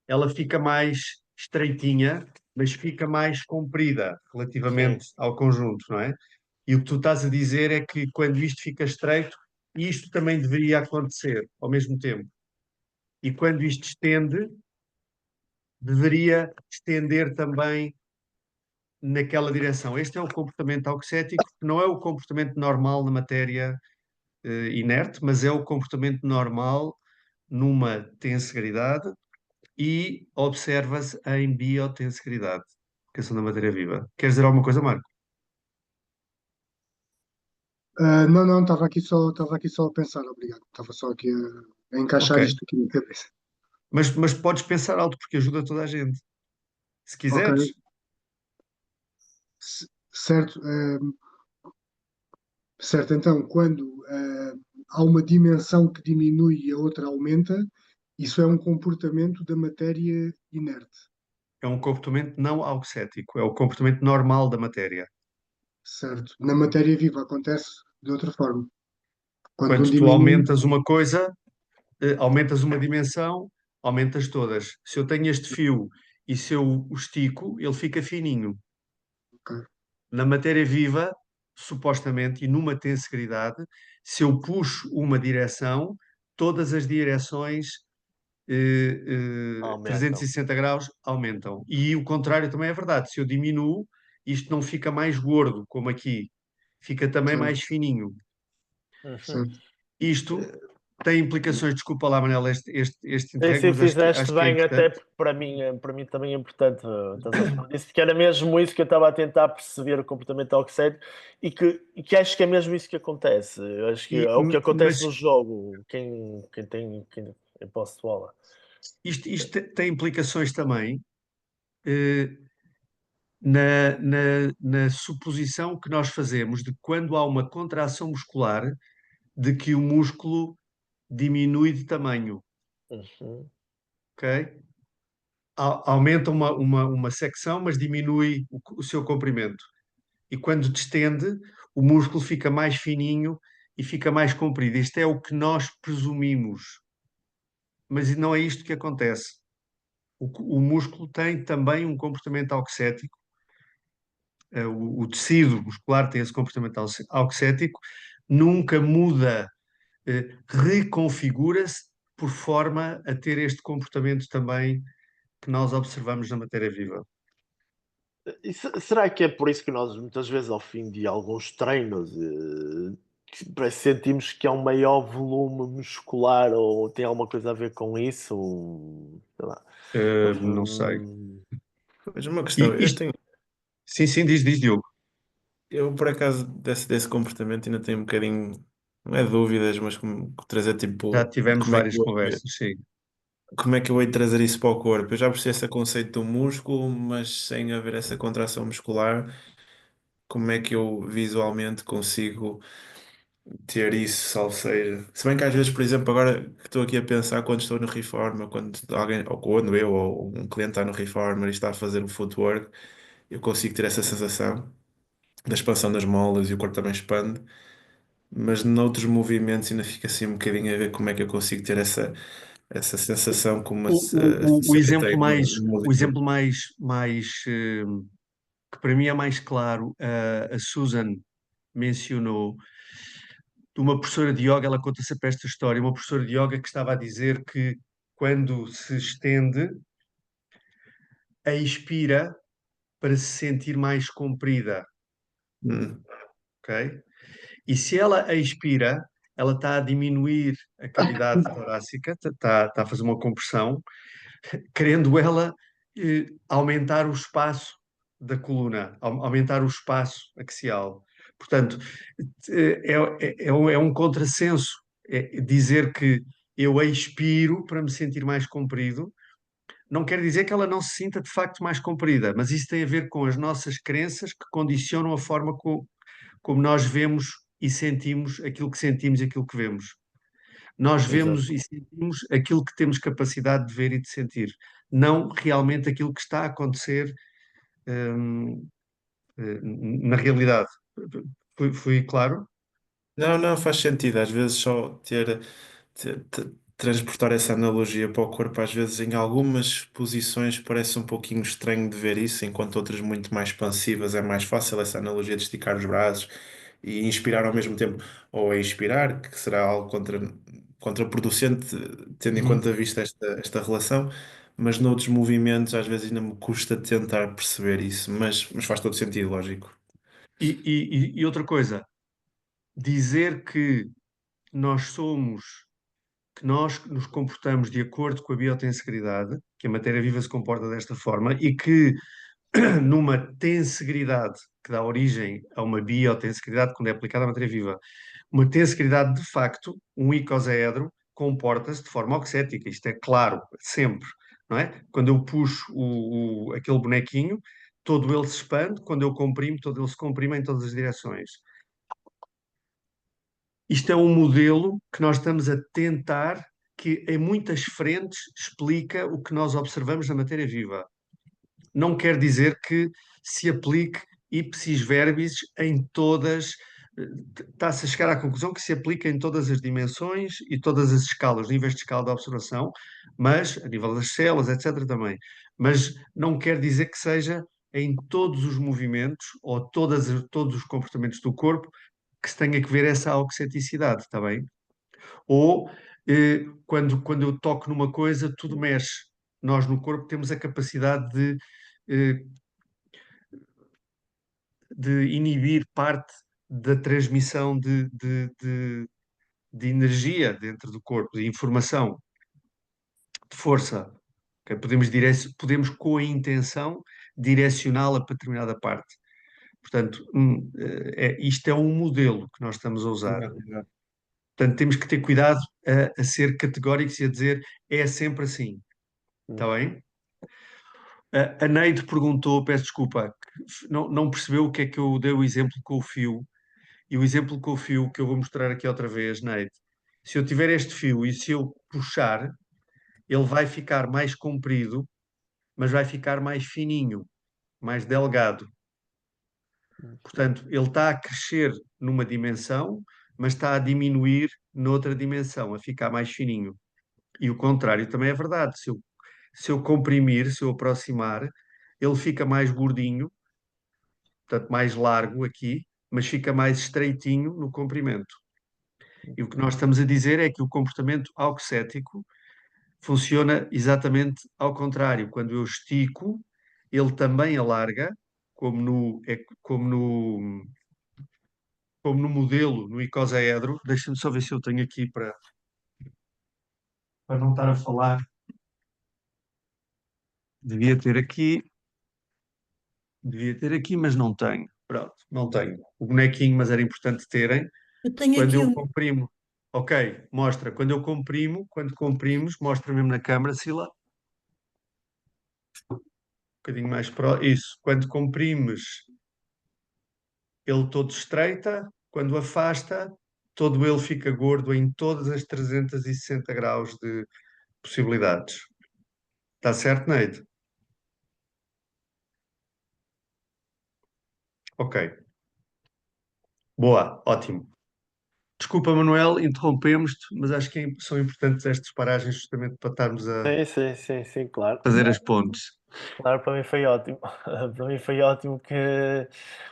ela fica mais estreitinha, mas fica mais comprida Sim. relativamente ao conjunto, não é? E o que tu estás a dizer é que quando isto fica estreito, isto também deveria acontecer ao mesmo tempo. E quando isto estende, deveria estender também naquela direção. Este é o comportamento auxético, que não é o comportamento normal na matéria inerte, mas é o comportamento normal numa tensegridade e observa-se em biotensegridade, questão da matéria viva. Queres dizer alguma coisa, Marco? Não, não, estava aqui só a pensar, obrigado. Estava só aqui a Ok. encaixar isto aqui na cabeça. Mas podes pensar alto porque ajuda toda a gente. Se Ok, quiseres. certo. Certo, então, quando há uma dimensão que diminui e a outra aumenta, isso é um comportamento da matéria inerte, É um comportamento não auxético, é o comportamento normal da matéria. certo? Na matéria viva acontece de outra forma. Quando um Quando tu diminui, aumentas uma coisa, aumentas uma dimensão, aumentas todas. Se eu tenho este fio e se eu o estico, ele fica fininho. ok, Na matéria viva, supostamente, e numa tensegridade, se eu puxo uma direção, todas as direções Aumentam. 360 graus aumentam. E o contrário também é verdade. Se eu diminuo, isto não fica mais gordo, como aqui, fica também certo, mais fininho. Uhum. certo. Isto tem implicações, desculpa lá, Manela, este Sim, interregno, sim, mas fizeste acho que é bem, até importante. porque para mim também é importante, estás a falar disso, porque era mesmo isso que eu estava a tentar perceber o comportamento auxético e que acho que é mesmo isso que acontece. Eu acho que é o que Mas acontece no jogo, quem tem posse de bola. isto tem implicações também eh, na suposição que nós fazemos de quando há uma contração muscular, de que o músculo diminui de tamanho, Uhum. ok? Aumenta uma secção, mas diminui o seu comprimento. E quando distende, o músculo fica mais fininho e fica mais comprido. Isto é o que nós presumimos, mas não é isto que acontece. O músculo tem também um comportamento auxético, o tecido muscular tem esse comportamento auxético, nunca muda, reconfigura-se por forma a ter este comportamento também que nós observamos na matéria viva. E será que é por isso que nós muitas vezes ao fim de alguns treinos parece que sentimos que há um maior volume muscular ou tem alguma coisa a ver com isso, ou, sei lá. Não sei. Mas uma E questão, isto, sim, diz, Diogo. eu por acaso desse comportamento ainda tenho um bocadinho, não é dúvidas, mas como trazer Já tipo, tivemos várias conversas, sim. como é que eu hei de trazer isso para o corpo? Eu já percebi esse conceito do músculo, mas sem haver essa contração muscular, como é que eu visualmente consigo ter isso, salvo seja? Se bem que às vezes, por exemplo, agora que estou aqui a pensar quando estou no Reformer, quando alguém, ou quando eu ou um cliente está no Reformer e está a fazer o footwork, eu consigo ter essa sensação da expansão das molas e o corpo também expande, mas noutros movimentos ainda fica assim um bocadinho a ver como é que eu consigo ter essa sensação como O se exemplo até mais, no o movimento. exemplo mais que para mim é mais claro, a Susan mencionou de uma professora de yoga, ela conta sempre esta história, uma professora de yoga que estava a dizer que quando se estende, expira para se sentir mais comprida, Hum, ok? E se ela expira, ela está a diminuir a cavidade torácica, está a fazer uma compressão, querendo ela aumentar o espaço da coluna, aumentar o espaço axial. Portanto, é um contrassenso dizer que eu expiro para me sentir mais comprido. Não quer dizer que ela não se sinta de facto mais comprida, mas isso tem a ver com as nossas crenças que condicionam a forma como nós vemos e sentimos aquilo que sentimos e aquilo que vemos. Nós vemos exato. e sentimos aquilo que temos capacidade de ver e de sentir, não realmente aquilo que está a acontecer hum, na realidade. Fui claro? Não, não, faz sentido. Às vezes só transportar essa analogia para o corpo, às vezes em algumas posições parece um pouquinho estranho de ver isso, enquanto outras muito mais expansivas é mais fácil essa analogia de esticar os braços e inspirar ao mesmo tempo, ou a expirar, que será algo contraproducente, tendo em Uhum. conta vista esta relação, mas noutros movimentos às vezes ainda me custa tentar perceber isso, mas faz todo sentido, lógico. E outra coisa, dizer nós somos, que nós nos comportamos de acordo com a biotensegridade, que a matéria viva se comporta desta forma, e que numa tensegridade que dá origem a uma biotensegridade quando é aplicada à matéria viva, uma tensegridade de facto, um icosaedro comporta-se de forma oxética, isto é claro, sempre, não é? Quando eu puxo aquele bonequinho, todo ele se expande, quando eu comprimo, todo ele se comprime em todas as direções. Isto é um modelo que nós estamos a tentar, que em muitas frentes explica o que nós observamos na matéria viva. Não quer dizer que se aplique ipsis verbis em todas. Está-se a chegar à conclusão que se aplica em todas as dimensões e todas as escalas, níveis de escala da observação, mas a nível das células, etc. também. Mas não quer dizer que seja em todos os movimentos ou todos os comportamentos do corpo que se tenha que ver essa oxeticidade, está bem? Ou quando eu toco numa coisa, tudo mexe. Nós no corpo temos a capacidade eh, de inibir parte da transmissão de energia dentro do corpo, de informação, de força. Ok? Podemos, com a intenção, direcioná-la para determinada parte. Portanto, isto é um modelo que nós estamos a usar. Exato, exato. Portanto, temos que ter cuidado a ser categóricos e a dizer é sempre assim. Está bem? A Neide perguntou, peço desculpa, que não percebeu o que é que eu dei o exemplo com o fio. E o exemplo com o fio que eu vou mostrar aqui outra vez, Neide. Se eu tiver este fio e se eu puxar, ele vai ficar mais comprido, mas vai ficar mais fininho, mais delgado. Portanto, ele está a crescer numa dimensão, mas está a diminuir noutra dimensão, a ficar mais fininho. E o contrário também é verdade. Se eu comprimir, se eu aproximar, ele fica mais gordinho, portanto mais largo aqui, mas fica mais estreitinho no comprimento. E o que nós estamos a dizer é que o comportamento auxético funciona exatamente ao contrário. Quando eu estico, ele também alarga, como no como no modelo, no icosaedro. Deixa-me só ver se eu tenho aqui para não estar a falar. Devia ter aqui, mas não tenho. Pronto, não tenho. O bonequinho, mas era importante terem. Eu tenho Quando aqui eu um. comprimo, ok, mostra. Quando comprimos, mostra mesmo na câmara, Sila. Um bocadinho mais pro. Isso. Quando comprimes, ele todo estreita. Quando afasta, todo ele fica gordo em todas as 360 graus de possibilidades. Está certo, Neide? Ok. Boa, ótimo. Desculpa, Manuel, interrompemos-te, mas acho que são importantes estas paragens justamente para estarmos a Sim, claro. fazer as pontes. Claro, para mim foi ótimo. Para mim foi ótimo que.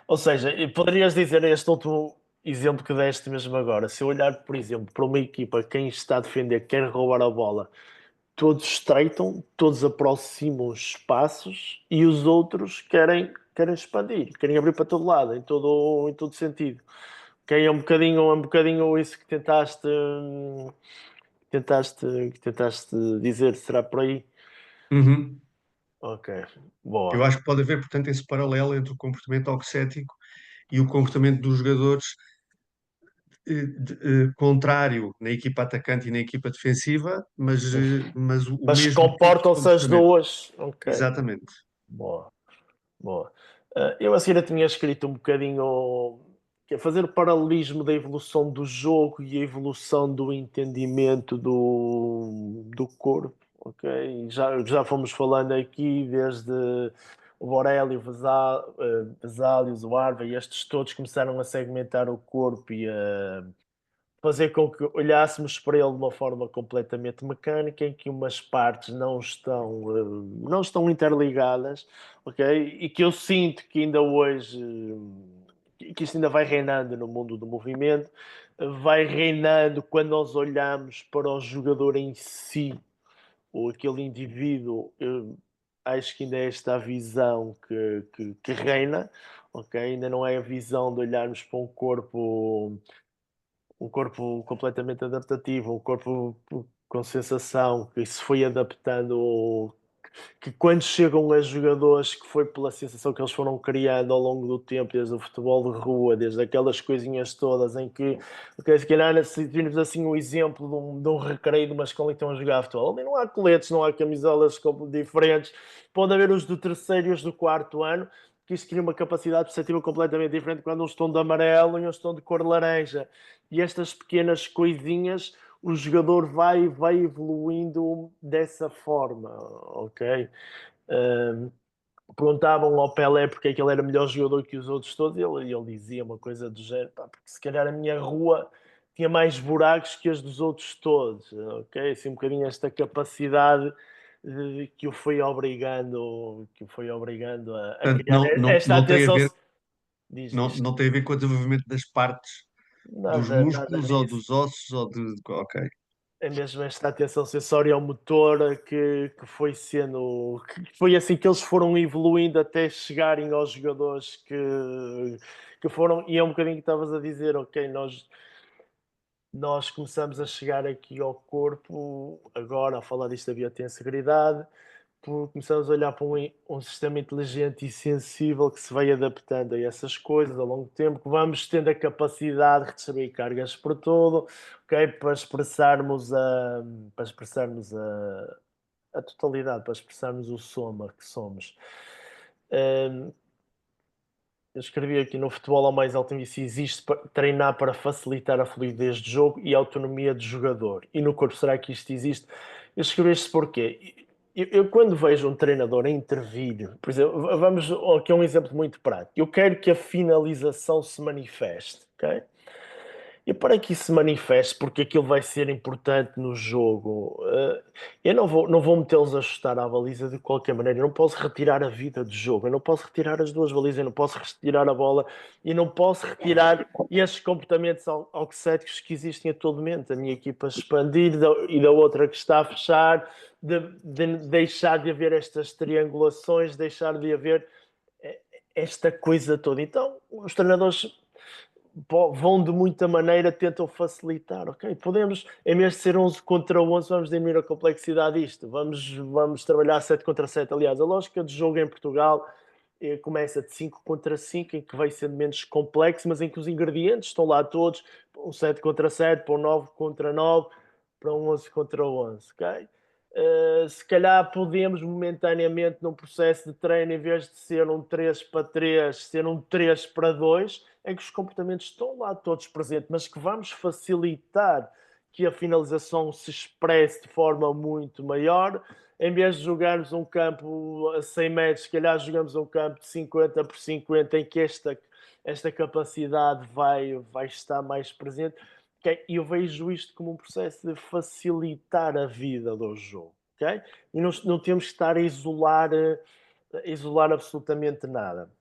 Ou seja, e poderias dizer este outro exemplo que deste mesmo agora. Se eu olhar, por exemplo, para uma equipa, quem está a defender quer roubar a bola, todos estreitam, todos aproximam os espaços e os outros querem expandir, querem abrir para todo lado, em todo sentido. Ok, é um bocadinho isso que tentaste dizer, será por aí? Uhum. Ok, Eu boa. acho que pode haver, portanto, esse paralelo entre o comportamento oxético e o comportamento dos jogadores contrário na equipa atacante e na equipa defensiva, mas o Mas mesmo tipo de comportam-se as comportamento. duas. Ok, Exatamente. boa, boa. Eu assim ainda tinha escrito um bocadinho que é fazer o paralelismo da evolução do jogo e a evolução do entendimento do corpo, ok? Já fomos falando aqui desde o Borelli, o Vesalius, o Harvey, estes todos começaram a segmentar o corpo e a fazer com que olhássemos para ele de uma forma completamente mecânica, em que umas partes não estão interligadas, ok? E que eu sinto que ainda hoje, que isto ainda vai reinando no mundo do movimento, vai reinando quando nós olhamos para o jogador em si, ou aquele indivíduo, acho que ainda é esta a visão que reina, ok? Ainda não é a visão de olharmos para um corpo completamente adaptativo, um corpo com sensação, que se foi adaptando, que quando chegam a jogadores que foi pela sensação que eles foram criando ao longo do tempo, desde o futebol de rua, desde aquelas coisinhas todas em que, okay, se calhar se virmos assim um exemplo de um recreio de uma escola em que estão a jogar futebol, ali não há coletes, não há camisolas diferentes, pode haver os do terceiro e os do quarto ano, que isto cria uma capacidade perceptiva completamente diferente quando uns estão de amarelo e uns estão de cor laranja. E estas pequenas coisinhas, o jogador vai evoluindo dessa forma, ok? Um, Perguntavam ao Pelé porque é que ele era melhor jogador que os outros todos, e ele dizia uma coisa do género, pá, porque se calhar a minha rua tinha mais buracos que as dos outros todos, ok? Assim um bocadinho esta capacidade que o foi obrigando a Portanto, criar esta não tem a atenção. ver, Diz. não tem a ver com o desenvolvimento das partes dos Nada músculos ou disso. dos ossos ou de. Ok. É mesmo esta atenção sensorial motora que foi sendo. Que foi assim que eles foram evoluindo até chegarem aos jogadores que foram. E é um bocadinho que estavas a dizer, ok, nós começamos a chegar aqui ao corpo, agora a falar disto da biotensegridade, começamos a olhar para um sistema inteligente e sensível que se vai adaptando a essas coisas ao longo do tempo, que vamos tendo a capacidade de receber cargas por todo, ok? Para expressarmos a totalidade, para expressarmos o soma que somos. Eu escrevi aqui no futebol ao mais alto nível se existe treinar para facilitar a fluidez de jogo e a autonomia de jogador. E no corpo, será que isto existe? Eu escrevi isto porquê? Eu quando vejo um treinador a intervir, por exemplo, vamos aqui a um exemplo muito prático. Eu quero que a finalização se manifeste, ok? E para que isso se manifeste, porque aquilo vai ser importante no jogo, eu não vou metê-los a chutar à baliza de qualquer maneira. Eu não posso retirar a vida do jogo, eu não posso retirar as duas balizas, eu não posso retirar a bola, e não posso retirar estes comportamentos oxéticos que existem a todo momento. A minha equipa expandir e da outra que está a fechar, de deixar de haver estas triangulações, deixar de haver esta coisa toda. Então, os treinadores vão de muita maneira, tentam facilitar, ok? Podemos, em vez de ser 11 contra 11, vamos diminuir a complexidade disto. Vamos trabalhar 7 contra 7. Aliás, a lógica de jogo em Portugal começa de 5 contra 5, em que vai sendo menos complexo, mas em que os ingredientes estão lá todos, para um 7 contra 7, para um 9 contra 9, para um 11 contra 11, ok? Se calhar podemos momentaneamente num processo de treino, em vez de ser um 3 para 3, ser um 3 para 2, em que os comportamentos estão lá todos presentes, mas que vamos facilitar que a finalização se expresse de forma muito maior. Em vez de jogarmos um campo a 100 metros, se calhar jogamos um campo de 50 por 50, em que esta capacidade vai estar mais presente. E eu vejo isto como um processo de facilitar a vida do jogo, ok? E não temos que estar a isolar absolutamente nada.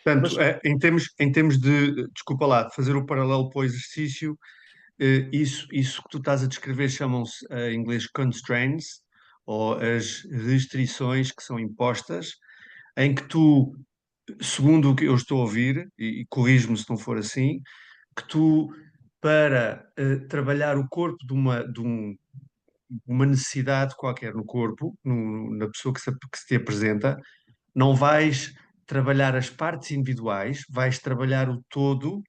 Portanto, Mas em termos de, desculpa lá, de fazer o paralelo para o exercício, isso que tu estás a descrever chamam-se em inglês constraints, ou as restrições que são impostas, em que tu, segundo o que eu estou a ouvir, e corrijo-me se não for assim, que tu, para trabalhar o corpo uma necessidade qualquer no corpo, na pessoa que se te apresenta, não vais trabalhar as partes individuais, vais trabalhar o todo,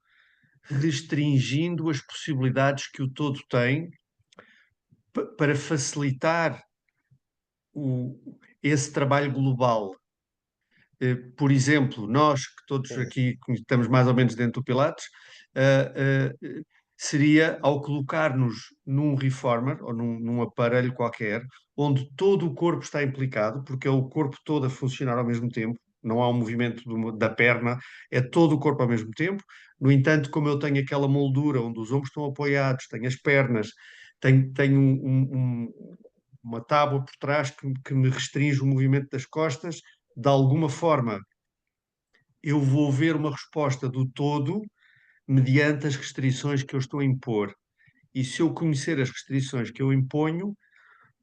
restringindo as possibilidades que o todo tem para facilitar esse trabalho global. Por exemplo, nós que todos aqui estamos mais ou menos dentro do Pilates, seria ao colocar-nos num reformer ou num aparelho qualquer, onde todo o corpo está implicado, porque é o corpo todo a funcionar ao mesmo tempo, não há um movimento da perna, é todo o corpo ao mesmo tempo. No entanto, como eu tenho aquela moldura onde os ombros estão apoiados, tenho as pernas, tenho uma tábua por trás que me restringe o movimento das costas, de alguma forma eu vou ver uma resposta do todo mediante as restrições que eu estou a impor. E se eu conhecer as restrições que eu imponho,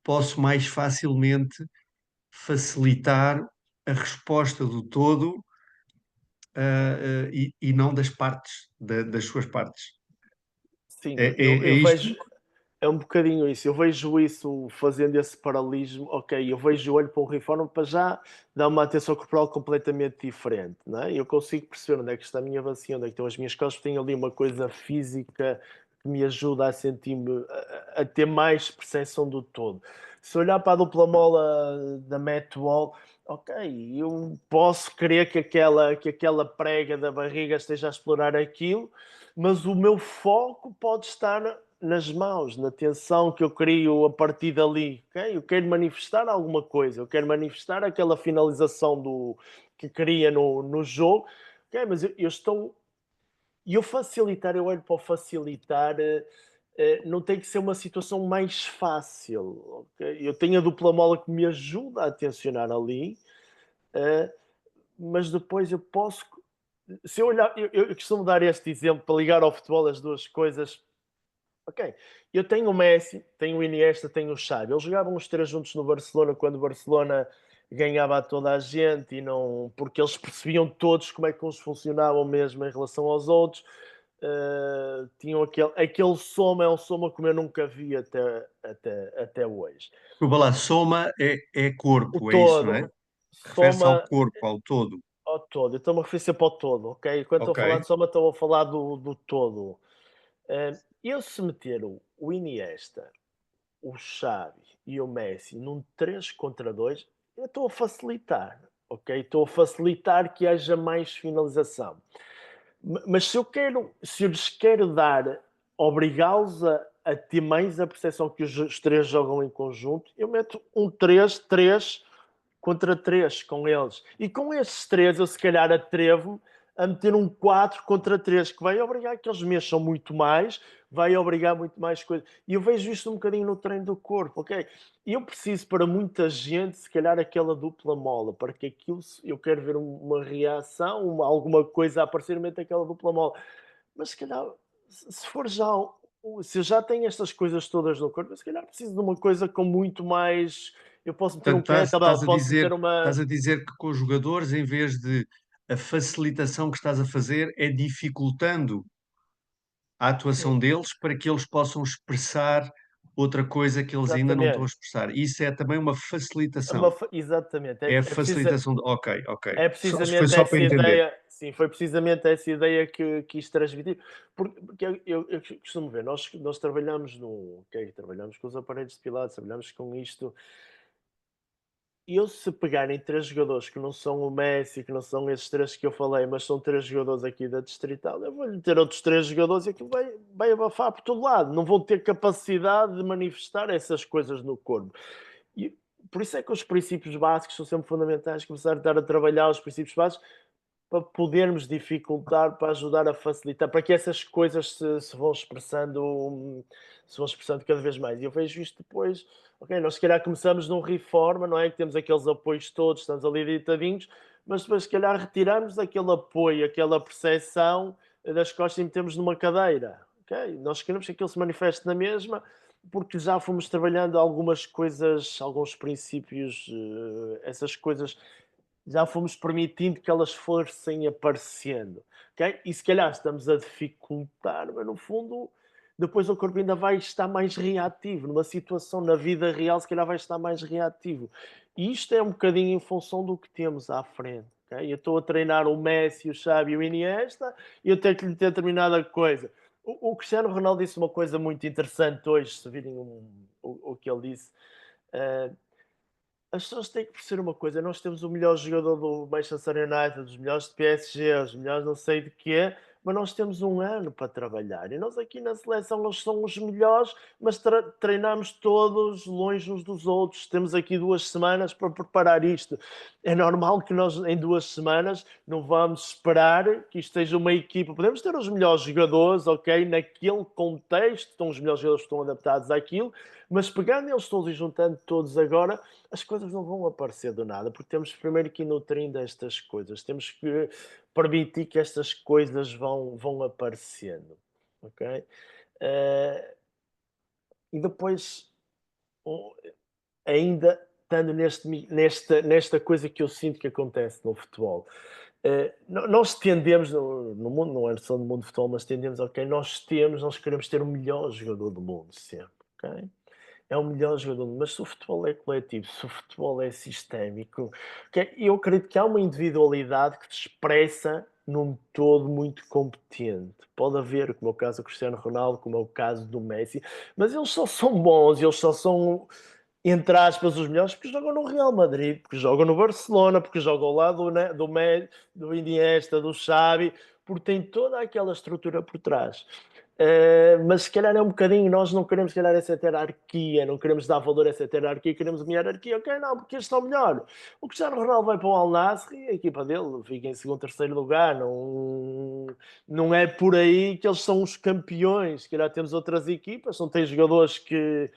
posso mais facilmente facilitar a resposta do todo e não das partes, das suas partes. sim, É eu isto? vejo, é um bocadinho isso. Eu vejo isso fazendo esse paralelismo. Ok, eu vejo o olho para um reforma para já dar uma atenção corporal completamente diferente, não é? Eu consigo perceber onde é que está a minha bacia, onde é que estão as minhas costas. Tenho ali uma coisa física que me ajuda a sentir-me, a ter mais percepção do todo. Se olhar para a dupla mola da Matt Wall, ok, eu posso crer que aquela prega da barriga esteja a explorar aquilo, mas o meu foco pode estar nas mãos, na tensão que eu crio a partir dali, ok? Eu quero manifestar alguma coisa, eu quero manifestar aquela finalização que queria no jogo, ok? Mas eu estou... E eu facilitar, eu olho para o facilitar, não tem que ser uma situação mais fácil, ok? Eu tenho a dupla mola que me ajuda a tensionar ali, eh, mas depois eu posso... Se eu olhar, eu costumo dar este exemplo para ligar ao futebol as duas coisas. Ok, eu tenho o Messi, tenho o Iniesta, tenho o Xavi. Eles jogavam os três juntos no Barcelona quando o Barcelona ganhava a toda a gente e não, porque eles percebiam todos como é que uns funcionavam mesmo em relação aos outros. Tinham aquele soma, é um soma como eu nunca vi até hoje. Desculpa lá, soma é O corpo, é isso, não é? todo, Refere-se ao soma corpo, ao todo. ao todo. Eu estou-me a referir sempre ao todo, ok? Quando estou a Ok. falar de soma, estou a falar do todo. Eu se meter o Iniesta, o Xavi e o Messi num 3 contra 2, eu estou a facilitar, ok? Estou a facilitar que haja mais finalização. Mas se eu lhes quero dar, obrigá-los a ter mais a percepção que os três jogam em conjunto, eu meto um 3 contra 3 com eles. E com esses três, eu se calhar atrevo a meter um 4 contra 3, que vai obrigar que eles mexam muito mais, vai obrigar muito mais coisas. E eu vejo isto um bocadinho no treino do corpo, ok? E eu preciso, para muita gente, se calhar aquela dupla mola, para que aquilo, eu quero ver uma reação, alguma coisa a aparecer, meto aquela dupla mola. Mas se calhar, se for já... Se eu já tenho estas coisas todas no corpo, se calhar preciso de uma coisa com muito mais... Eu posso meter um Portanto, kettlebell, posso meter uma... estás a dizer que com os jogadores, em vez de a facilitação que estás a fazer é dificultando a atuação deles para que eles possam expressar outra coisa que eles ainda não estão a Exatamente. expressar. Isso é também uma facilitação. Exatamente. É a facilitação de. Ok, ok. É Foi precisamente só para essa entender. ideia, sim, foi precisamente essa ideia que quis transmitir. Porque eu costumo ver, nós trabalhamos trabalhamos com os aparelhos de pilates, trabalhamos com isto. E eu, se pegarem três jogadores que não são o Messi, que não são esses três que eu falei, mas são três jogadores aqui da Distrital, eu vou-lhe ter outros três jogadores e aquilo vai abafar por todo lado. Não vão ter capacidade de manifestar essas coisas no corpo. E por isso é que os princípios básicos são sempre fundamentais, começar a estar a trabalhar os princípios básicos para podermos dificultar, para ajudar a facilitar, para que essas coisas se vão expressando cada vez mais. E eu vejo isto depois, ok, nós se calhar começamos num reforma, não é? Que temos aqueles apoios todos, estamos ali deitadinhos, mas depois se calhar retiramos aquele apoio, aquela percepção das costas e metemos numa cadeira. Ok? Nós queremos que aquilo se manifeste na mesma, porque já fomos trabalhando algumas coisas, alguns princípios, essas coisas já fomos permitindo que elas fossem aparecendo, ok? E se calhar estamos a dificultar, mas no fundo depois o corpo ainda vai estar mais reativo, numa situação na vida real se calhar vai estar mais reativo. E isto é um bocadinho em função do que temos à frente, ok? Eu estou a treinar o Messi, o Xavi e o Iniesta e eu tenho que lhe ter determinada coisa. O Cristiano Ronaldo disse uma coisa muito interessante hoje, se virem o que ele disse, eh, as pessoas têm que perceber uma coisa: nós temos o melhor jogador do Manchester United, os melhores de PSG, os melhores não sei de quê, mas nós temos um ano para trabalhar. E nós aqui na seleção nós somos os melhores, mas treinamos todos longe uns dos outros. Temos aqui 2 semanas para preparar isto. É normal que nós em 2 semanas não vamos esperar que isto seja uma equipa. Podemos ter os melhores jogadores, ok, naquele contexto, estão os melhores jogadores que estão adaptados àquilo, mas pegando eles todos e juntando todos agora, as coisas não vão aparecer do nada, porque temos primeiro que ir nutrindo estas coisas, temos que permitir que estas coisas vão aparecendo, ok? E depois, o- ainda estando nesta coisa que eu sinto que acontece no futebol, nós tendemos, no mundo, não é só no mundo do futebol, mas tendemos, ok, nós queremos ter o melhor jogador do mundo sempre, ok? É o melhor jogador, mas se o futebol é coletivo, se o futebol é sistémico, eu acredito que há uma individualidade que se expressa num todo muito competente. Pode haver, como é o caso do Cristiano Ronaldo, como é o caso do Messi, mas eles só são bons, eles só são, entre aspas, os melhores porque jogam no Real Madrid, porque jogam no Barcelona, porque jogam ao lado do Iniesta, do Xavi, porque tem toda aquela estrutura por trás. Mas se calhar é um bocadinho, nós não queremos, se calhar, essa hierarquia, não queremos dar valor a essa hierarquia, queremos uma hierarquia, ok, não, porque este é o melhor. O Cristiano Ronaldo vai para o Al Nassr e a equipa dele fica em segundo, terceiro lugar, não é por aí que eles são os campeões, se calhar temos outras equipas, não tem jogadores que,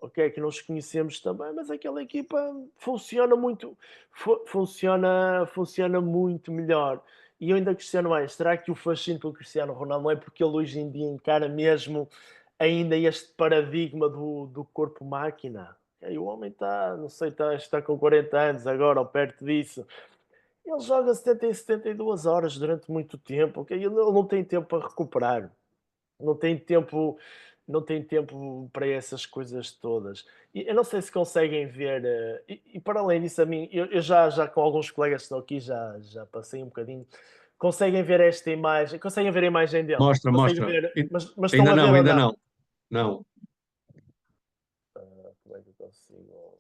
ok, que nós conhecemos também, mas aquela equipa funciona muito, funciona muito melhor. E eu ainda questiono mais, será que o fascínio pelo Cristiano Ronaldo não é porque ele hoje em dia encara mesmo ainda este paradigma do corpo-máquina? E o homem está, não sei, está com 40 anos agora, ou perto disso. Ele joga 70 e 72 horas durante muito tempo, ok? Ele não tem tempo para recuperar, não tem tempo, não tem tempo para essas coisas todas. E eu não sei se conseguem ver, e para além disso, a mim, eu já com alguns colegas que estão aqui, já passei um bocadinho. Conseguem ver esta imagem? Conseguem ver a imagem dele? Mostra, Conseguem mostra. ver? Mas estão Ainda a ver não, ou ainda não? não. Não. Como é que eu consigo?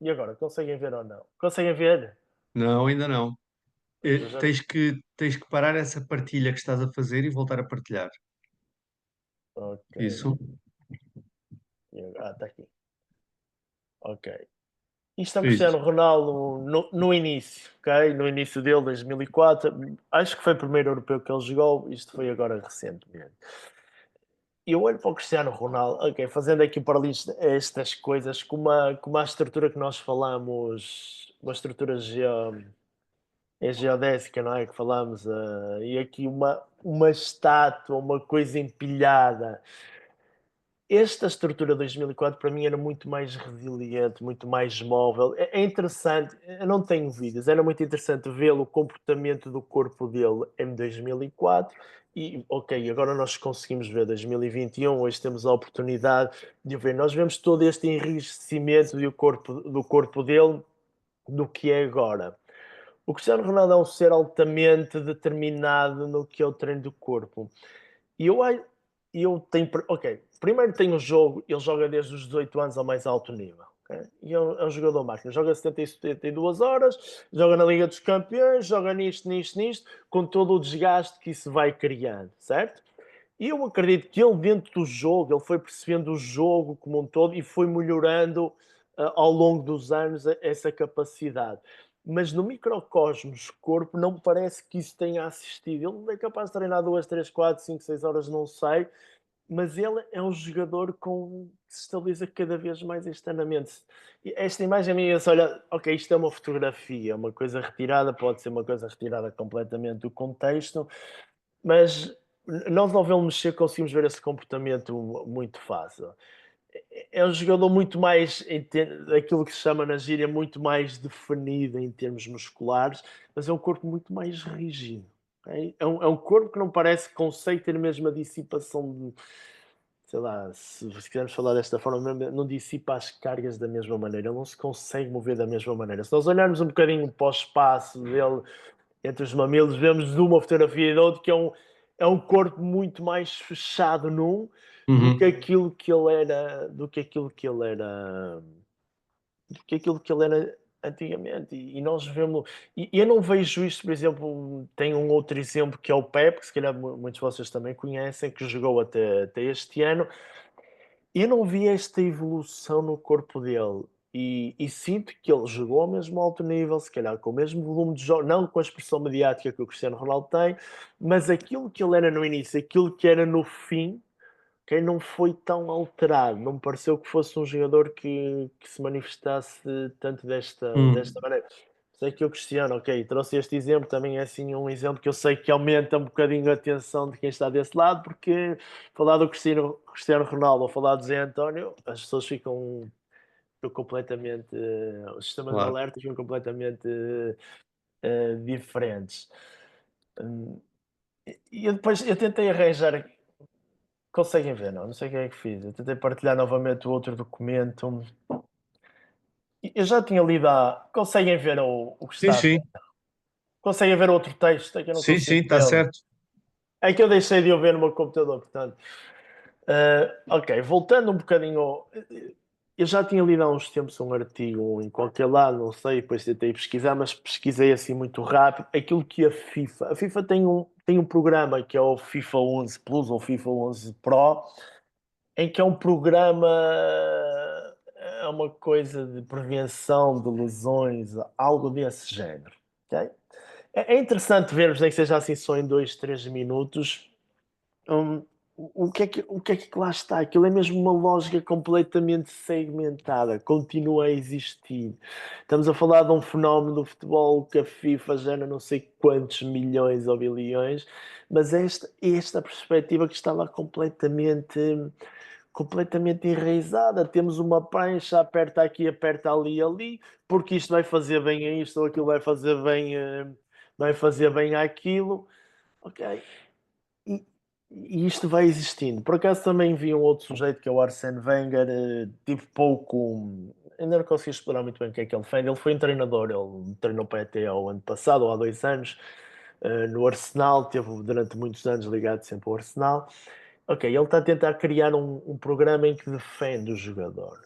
E agora, conseguem ver ou não? Conseguem ver? Não, ainda não. Eu já. Tens que parar essa partilha que estás a fazer e voltar a partilhar. Ok. Isso? Está aqui. Ok. Isto é o Isso. Cristiano Ronaldo no início, ok? No início dele, 2004. Acho que foi o primeiro europeu que ele jogou. Isto foi agora recentemente. E eu olho para o Cristiano Ronaldo, ok, fazendo aqui para ali estas coisas, com uma estrutura que nós falamos, uma estrutura geodésica, não é? Que falamos, e aqui uma estátua, uma coisa empilhada. esta estrutura de 2004 para mim era muito mais resiliente, muito mais móvel. É interessante, eu não tenho vídeos, era muito interessante vê-lo, o comportamento do corpo dele em 2004 e, ok, agora nós conseguimos ver 2021, hoje temos a oportunidade de o ver. Nós vemos todo este enrijecimento do corpo dele do que é agora. O Cristiano Ronaldo é um ser altamente determinado no que é o treino do corpo. E eu tenho. Ok, primeiro tem o jogo, ele joga desde os 18 anos ao mais alto nível. Okay? E é um jogador máquina, joga 70 e 72 horas, joga na Liga dos Campeões, joga nisto, com todo o desgaste que isso vai criando, certo? E eu acredito que ele, dentro do jogo, ele foi percebendo o jogo como um todo e foi melhorando ao longo dos anos essa capacidade. Mas no microcosmos corpo não me parece que isso tenha assistido. Ele é capaz de treinar 2, 3, 4, 5, 6 horas, não sei, mas ele é um jogador que se estabiliza cada vez mais externamente. E esta imagem a mim, olha, ok, isto é uma fotografia, uma coisa retirada, pode ser uma coisa retirada completamente do contexto, mas nós ao vê-lo mexer conseguimos ver esse comportamento muito fácil. É um jogador muito mais, aquilo que se chama na gíria, muito mais definido em termos musculares, mas é um corpo muito mais rígido. Okay? É um corpo que não parece que consegue ter a mesma dissipação de, sei lá, se quisermos falar desta forma, não dissipa as cargas da mesma maneira, não se consegue mover da mesma maneira. Se nós olharmos um bocadinho para o espaço dele entre os mamilos, vemos de uma fotografia e de outra que é um corpo muito mais fechado do que aquilo que ele era, do que aquilo que ele era antigamente. E nós vemos, e eu não vejo isto, por exemplo, tem um outro exemplo que é o Pepe, que se calhar muitos de vocês também conhecem, que jogou até este ano. Eu não vi esta evolução no corpo dele. E sinto que ele jogou ao mesmo alto nível, se calhar com o mesmo volume de jogo, não com a expressão mediática que o Cristiano Ronaldo tem, mas aquilo que ele era no início, aquilo que era no fim, que não foi tão alterado. Não me pareceu que fosse um jogador que se manifestasse tanto desta maneira. Sei que o Cristiano, ok, trouxe este exemplo, também é assim um exemplo que eu sei que aumenta um bocadinho a atenção de quem está desse lado, porque falar do Cristiano Ronaldo ou falar do Zé António, as pessoas ficam completamente, os sistemas de Claro. alerta ficam completamente diferentes. E depois eu tentei arranjar, conseguem ver, não sei o que é que fiz, eu tentei partilhar novamente o outro documento. Eu já tinha lido conseguem ver o que Sim, está a sim, ver? Conseguem ver outro texto? É que eu não sim, consigo está vê-lo. certo. É que eu deixei de o ver no meu computador, portanto. Ok, voltando um bocadinho. Eu já tinha lido há uns tempos um artigo em qualquer lado, não sei, depois tentei pesquisar, mas pesquisei assim muito rápido. Aquilo que a FIFA tem um programa que é o FIFA 11 Plus ou FIFA 11 Pro, em que é um programa, é uma coisa de prevenção de lesões, algo desse género. Okay? É interessante vermos, nem que seja assim só em 2, 3 minutos, o que é que lá está. Aquilo é mesmo uma lógica completamente segmentada, continua a existir. Estamos a falar de um fenómeno do futebol que a FIFA gera não sei quantos milhões ou bilhões, mas esta perspectiva que estava completamente enraizada. Temos uma prancha, aperta aqui, aperta ali, porque isto vai fazer bem a isto ou aquilo vai fazer bem àquilo. Ok. E, e isto vai existindo. Por acaso também vi um outro sujeito que é o Arsène Wenger, tive pouco. Ainda não consegui explorar muito bem o que é que ele fez. Ele foi um treinador, ele treinou para até ao ano passado, ou há 2 anos, no Arsenal, teve durante muitos anos ligado sempre ao Arsenal. Ok, ele está a tentar criar um programa em que defende o jogador.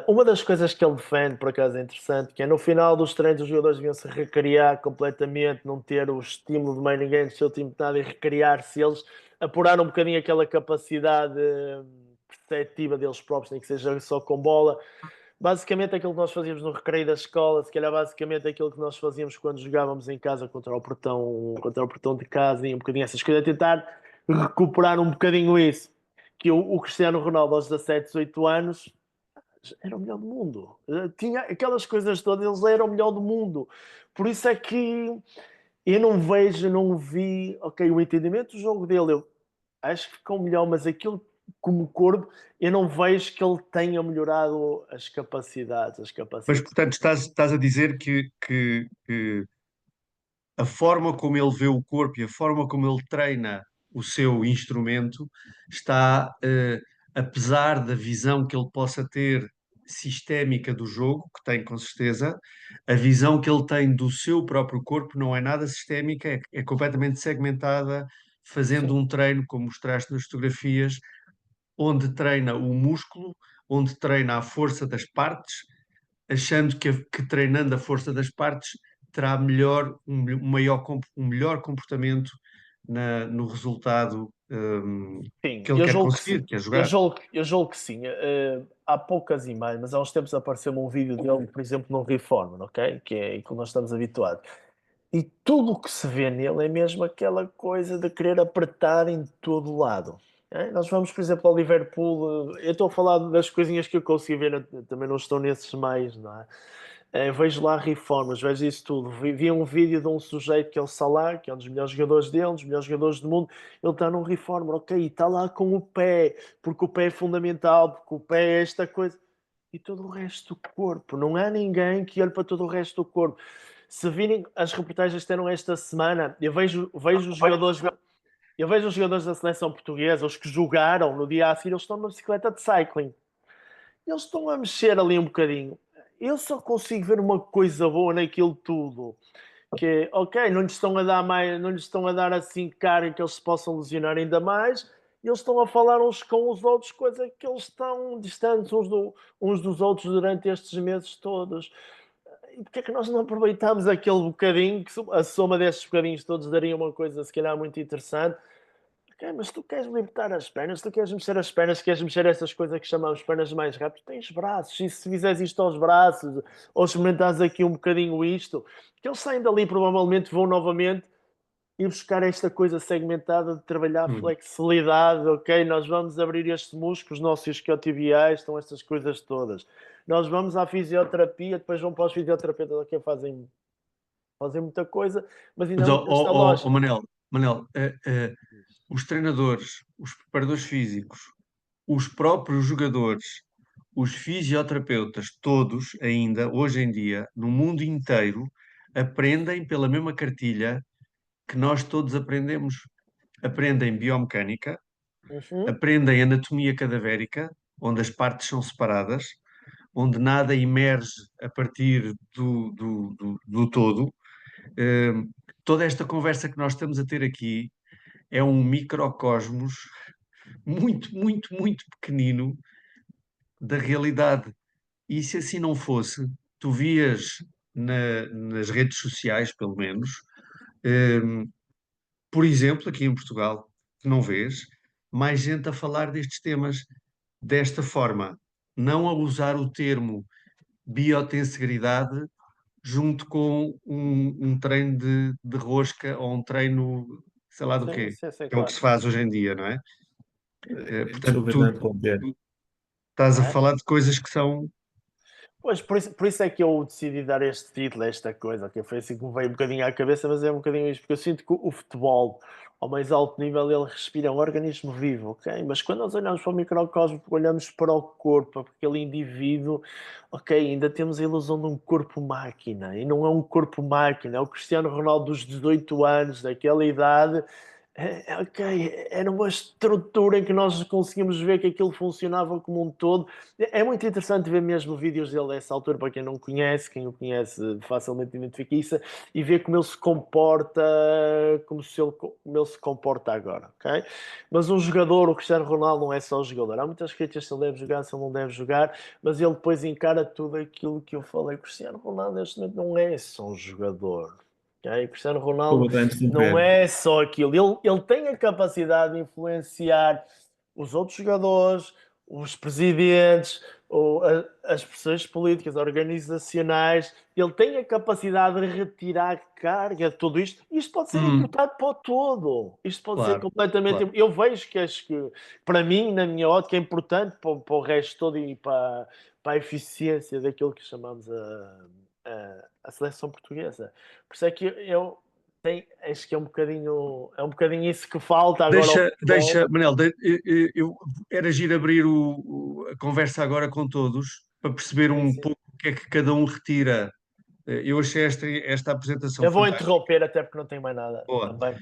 Uma das coisas que ele defende, por acaso é interessante, que é no final dos treinos os jogadores deviam se recriar completamente, não ter o estímulo de mais ninguém, do seu time de nada e recriar-se eles, apurar um bocadinho aquela capacidade perceptiva deles próprios, nem que seja só com bola. Basicamente aquilo que nós fazíamos no recreio da escola, se calhar basicamente aquilo que nós fazíamos quando jogávamos em casa contra o portão de casa e um bocadinho essas coisas, tentar recuperar um bocadinho isso. Que o Cristiano Ronaldo aos 17, 18 anos era o melhor do mundo. Tinha aquelas coisas todas, ele era o melhor do mundo. Por isso é que eu não vi, ok, o entendimento do jogo dele, eu acho que ficou melhor, mas aquilo como corpo, eu não vejo que ele tenha melhorado as capacidades. Mas, portanto, estás a dizer que a forma como ele vê o corpo e a forma como ele treina o seu instrumento está, apesar da visão que ele possa ter sistémica do jogo, que tem com certeza, a visão que ele tem do seu próprio corpo não é nada sistémica, é completamente segmentada, fazendo Sim. um treino, como mostraste nas fotografias, onde treina o músculo, onde treina a força das partes, achando que treinando a força das partes terá um melhor comportamento no resultado Sim, que ele eu quer julgo que sim. conseguir, que é jogar. Eu julgo que sim. Há poucas imagens, mas há uns tempos apareceu-me um vídeo dele, por exemplo, no Reformer, ok? Que é que nós estamos habituados. E tudo o que se vê nele é mesmo aquela coisa de querer apertar em todo lado. Nós vamos, por exemplo, ao Liverpool. Eu estou a falar das coisinhas que eu consegui ver, também não estou nesses meios, não é? Vejo lá reformas, vejo isso tudo. Vi um vídeo de um sujeito que é o Salah, que é um dos melhores jogadores dele, um dos melhores jogadores do mundo. Ele está num reformer, ok, está lá com o pé, porque o pé é fundamental, porque o pé é esta coisa. E todo o resto do corpo. Não há ninguém que olhe para todo o resto do corpo. Se virem as reportagens que deram esta semana, vejo os jogadores. Eu vejo os jogadores da seleção portuguesa, os que jogaram no dia a seguir, eles estão numa bicicleta de cycling. Eles estão a mexer ali um bocadinho. Eu só consigo ver uma coisa boa naquilo tudo. Que é, ok, não lhes estão a dar mais, não lhes estão a dar assim carga que eles se possam lesionar ainda mais. Eles estão a falar uns com os outros, coisa que eles estão distantes uns dos outros durante estes meses todos. E porque é que nós não aproveitamos aquele bocadinho, que a soma destes bocadinhos todos daria uma coisa se calhar muito interessante. Ok, mas tu queres libertar as pernas, tu queres mexer as pernas, queres mexer essas coisas que chamamos pernas mais rápidas, tens braços, e se fizeres isto aos braços, ou experimentares aqui um bocadinho isto, que eles saem dali provavelmente vão novamente ir buscar esta coisa segmentada de trabalhar a Hum. flexibilidade, ok, nós vamos abrir estes músculos, nossos isquiotibiais, estão estas coisas todas. Nós vamos à fisioterapia, depois vão para os fisioterapeutas, ok, fazem muita coisa, mas ainda Mas, há muito esta lógica. Manel, os treinadores, os preparadores físicos, os próprios jogadores, os fisioterapeutas, todos ainda, hoje em dia, no mundo inteiro, aprendem pela mesma cartilha que nós todos aprendemos. Aprendem biomecânica, Uhum. aprendem anatomia cadavérica, onde as partes são separadas, onde nada emerge a partir do todo. Toda esta conversa que nós estamos a ter aqui é um microcosmos muito pequenino da realidade. E se assim não fosse, tu vias nas redes sociais, pelo menos, por exemplo, aqui em Portugal, que não vês, mais gente a falar destes temas desta forma, não a usar o termo biotensegridade junto com um treino de rosca ou um treino, sei lá do Sim, quê, sim, sim, que é o que claro. se faz hoje em dia, não é? Portanto, Desculpa de interromper. tu estás a É? falar de coisas que são. Pois, por isso é que eu decidi dar este título a esta coisa, que foi assim que me veio um bocadinho à cabeça, mas é um bocadinho isto, porque eu sinto que o futebol, ao mais alto nível, ele respira, é um organismo vivo, ok? Mas quando nós olhamos para o microcosmo, olhamos para o corpo, para aquele indivíduo, ok, ainda temos a ilusão de um corpo-máquina, e não é um corpo-máquina, é o Cristiano Ronaldo dos 18 anos, daquela idade, ok, era uma estrutura em que nós conseguimos ver que aquilo funcionava como um todo. É muito interessante ver mesmo vídeos dele dessa altura, para quem não conhece, quem o conhece facilmente identifica isso, e ver como ele se comporta, como ele se comporta agora, ok? Mas um jogador, o Cristiano Ronaldo não é só jogador. Há muitas críticas se ele deve jogar, se ele não deve jogar, mas ele depois encara tudo aquilo que eu falei. O Cristiano Ronaldo neste momento não é só um jogador. Okay? O Cristiano Ronaldo Desculpa de não interromper. é só aquilo. Ele tem a capacidade de influenciar os outros jogadores, os presidentes, as pressões políticas, organizacionais. Ele tem a capacidade de retirar carga de tudo isto. Isto pode ser Hum, importante para o todo. Isto pode ser claro, completamente. claro. Eu vejo que, acho que, para mim, na minha ótica, é importante para o resto todo e para a eficiência daquilo que chamamos a seleção portuguesa. Por isso é que eu acho que é um bocadinho isso que falta agora ao futebol. Manel, era giro abrir a conversa agora com todos para perceber Sim, um sim. pouco o que é que cada um retira. Eu achei esta apresentação Eu vou fantástica. interromper até porque não tenho mais nada Boa. também.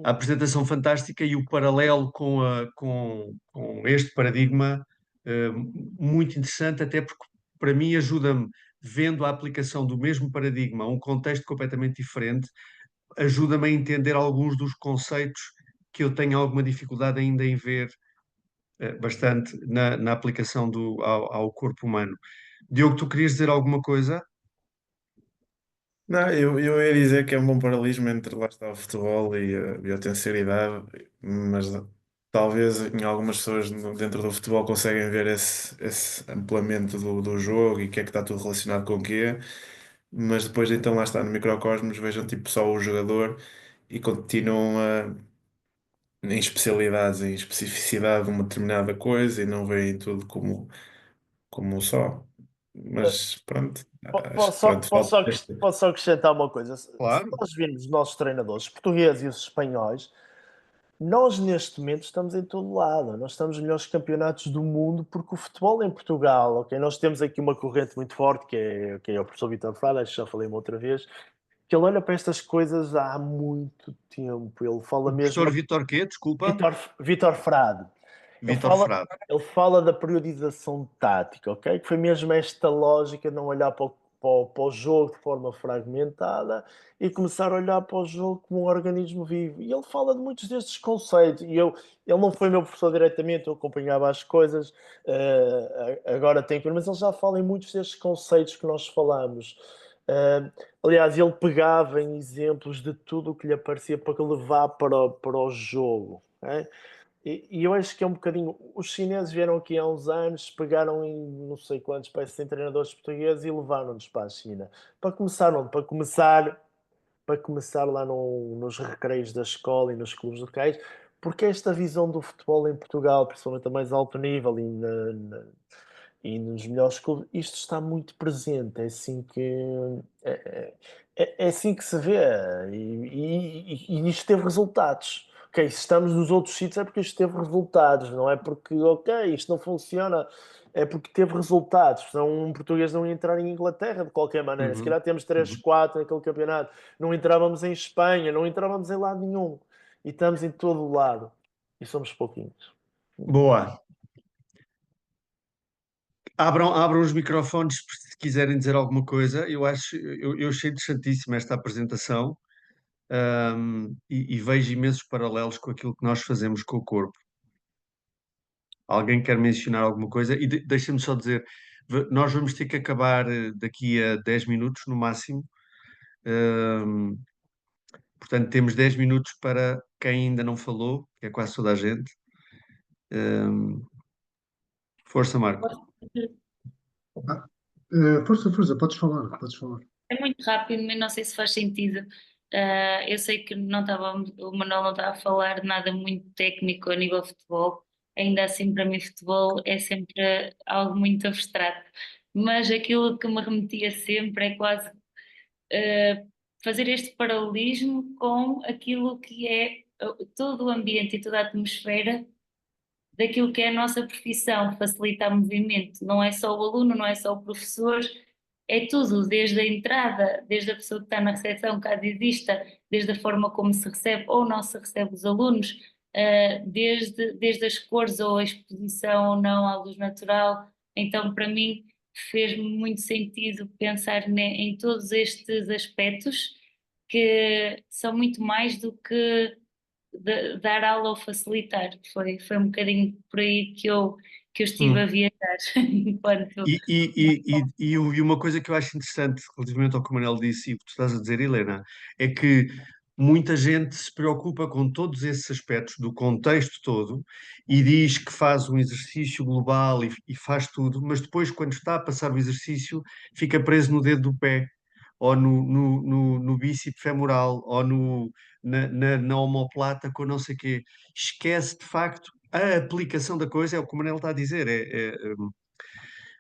A apresentação fantástica e o paralelo com este paradigma muito interessante, até porque para mim ajuda-me, vendo a aplicação do mesmo paradigma a um contexto completamente diferente, ajuda-me a entender alguns dos conceitos que eu tenho alguma dificuldade ainda em ver bastante na aplicação ao corpo humano. Diogo, tu querias dizer alguma coisa? Não, eu ia dizer que é um bom paralelismo entre lá está o futebol e a biotenseridade, mas talvez em algumas pessoas dentro do futebol conseguem ver esse ampliamento do jogo e o que é que está tudo relacionado com o quê, mas depois então lá está no microcosmos vejam tipo só o jogador e continuam em especialidades, em especificidade de uma determinada coisa e não veem tudo como só. Mas pronto, acho que pronto, falta. Posso só acrescentar uma coisa. Se Claro. nós virmos os nossos treinadores, os portugueses e os espanhóis, nós neste momento estamos em todo lado. Nós estamos nos melhores campeonatos do mundo porque o futebol em Portugal, ok? Nós temos aqui uma corrente muito forte que é o professor Vítor Frade, acho que já falei uma outra vez, que ele olha para estas coisas há muito tempo. Ele fala O mesmo. professor Vítor quê? Desculpa. Vítor Frade. Ele Vítor fala, Frade. ele fala da periodização tática, ok? Que foi mesmo esta lógica de não olhar para o jogo de forma fragmentada e começar a olhar para o jogo como um organismo vivo. E ele fala de muitos destes conceitos. Ele não foi meu professor diretamente, eu acompanhava as coisas, agora tem que ver, mas ele já fala em muitos destes conceitos que nós falamos. Aliás, ele pegava em exemplos de tudo o que lhe aparecia para levar para o jogo. Okay? E eu acho que é um bocadinho. Os chineses vieram aqui há uns anos, pegaram em não sei quantos países em treinadores portugueses e levaram-nos para a China. Para começar onde? Para começar lá nos recreios da escola e nos clubes locais, porque esta visão do futebol em Portugal, principalmente a mais alto nível e nos melhores clubes, isto está muito presente. É, é assim que se vê e isto teve resultados. Ok, se estamos nos outros sítios é porque isto teve resultados, não é porque, ok, isto não funciona, é porque teve resultados. Senão um português não ia entrar em Inglaterra de qualquer maneira. Se calhar temos 3, 4 naquele campeonato. Não entrávamos em Espanha, não entrávamos em lado nenhum. E estamos em todo o lado. E somos pouquinhos. Boa. Abram os microfones se quiserem dizer alguma coisa. Eu achei interessantíssima esta apresentação, e vejo imensos paralelos com aquilo que nós fazemos com o corpo. Alguém quer mencionar alguma coisa? E deixa-me só dizer, nós vamos ter que acabar daqui a 10 minutos no máximo. Ahm, Portanto, temos 10 minutos para quem ainda não falou, que é quase toda a gente. Ahm, Força, Marco. Ah, força, podes falar, podes falar. É muito rápido, mas não sei se faz sentido. Eu sei que o Manuel não estava a falar nada muito técnico a nível de futebol, ainda assim, para mim, futebol é sempre algo muito abstrato. Mas aquilo que me remetia sempre é quase uh, fazer este paralelismo com aquilo que é todo o ambiente e toda a atmosfera daquilo que é a nossa profissão, facilitar movimento. Não é só o aluno, não é só o professor, é tudo, desde a entrada, desde a pessoa que está na recepção, caso exista, desde a forma como se recebe ou não se recebe os alunos, desde as cores ou a exposição ou não à luz natural. Então, para mim, fez muito sentido pensar em todos estes aspectos que são muito mais do que dar aula ou facilitar. Foi um bocadinho por aí que eu estive a viajar enquanto. E uma coisa que eu acho interessante relativamente ao que o Manel disse e o que tu estás a dizer, Helena, é que muita gente se preocupa com todos esses aspectos do contexto todo e diz que faz um exercício global e faz tudo, mas depois, quando está a passar o exercício, fica preso no dedo do pé, ou no bíceps femoral, ou na omoplata, com não sei o quê. Esquece, de facto, a aplicação da coisa, é o que o Manel está a dizer,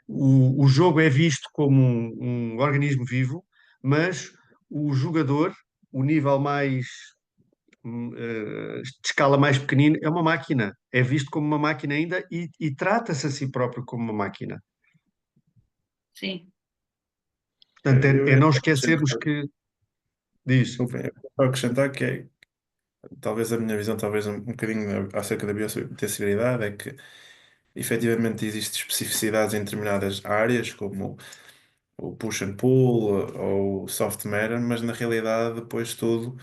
o jogo é visto como um organismo vivo, mas o jogador o nível mais de escala mais pequenina é uma máquina, é visto como uma máquina ainda e trata-se a si próprio como uma máquina. Sim. Portanto, Eu é ia não só esquecermos acrescentar, que diz. desculpa, eu ia só acrescentar que é, talvez a minha visão, talvez um bocadinho acerca da biotessigilidade, é que efetivamente existem especificidades em determinadas áreas, como o push and pull ou o soft matter, mas na realidade depois tudo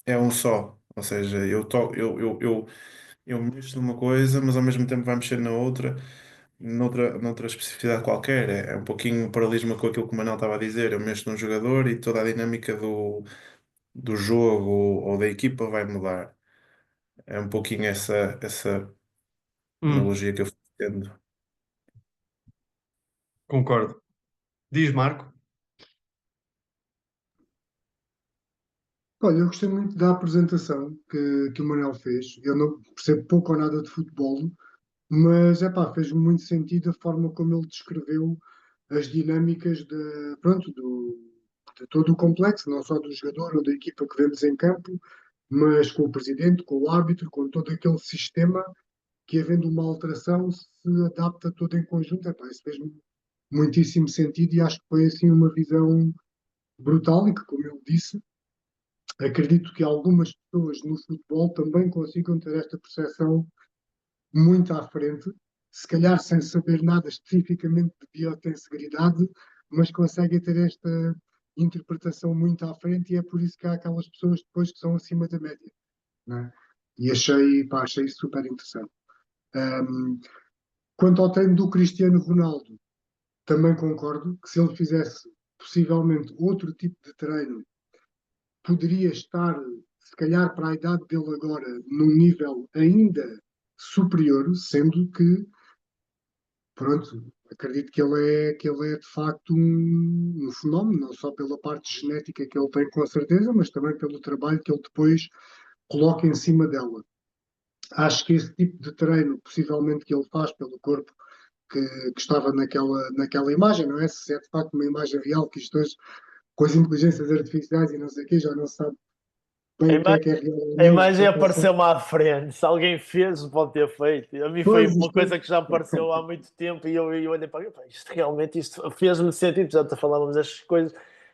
é um só. Ou seja, eu mexo numa coisa, mas ao mesmo tempo vai mexer na outra, noutra especificidade qualquer. É um pouquinho um paralelismo com aquilo que o Manuel estava a dizer. Eu mexo num jogador e toda a dinâmica do jogo ou da equipa vai mudar. É um pouquinho essa Hum, analogia que eu fui tendo. concordo. Diz, Marco. Olha, eu gostei muito da apresentação que o Manuel fez. Eu não percebo pouco ou nada de futebol, mas fez muito sentido a forma como ele descreveu as dinâmicas pronto, de todo o complexo, não só do jogador ou da equipa que vemos em campo, mas com o presidente, com o árbitro, com todo aquele sistema que, havendo uma alteração, se adapta todo em conjunto. Isso fez muitíssimo sentido e acho que foi assim uma visão brutal e que, como ele disse, acredito que algumas pessoas no futebol também consigam ter esta percepção muito à frente, se calhar sem saber nada especificamente de biotensegridade, mas conseguem ter esta interpretação muito à frente e é por isso que há aquelas pessoas depois que são acima da média, né? E achei isso super interessante. Um, Quanto ao treino do Cristiano Ronaldo, também concordo que se ele fizesse possivelmente outro tipo de treino, poderia estar, se calhar, para a idade dele agora, num nível ainda superior, sendo que, pronto, acredito que ele é de facto um fenómeno, não só pela parte genética que ele tem, com certeza, mas também pelo trabalho que ele depois coloca em cima dela. Acho que esse tipo de treino, possivelmente, que ele faz pelo corpo que estava naquela imagem, não é? Se é de facto uma imagem real, que isto hoje, com as inteligências artificiais e não sei o quê, já não se sabe A bem o que é imagem, que é real ou a não. imagem apareceu-me à frente. Se alguém fez, pode ter feito. A mim foi Pois, uma isto coisa que já apareceu há muito tempo e eu olhei para "Epá, isto realmente isto fez-me sentido. Já te falávamos estas coisas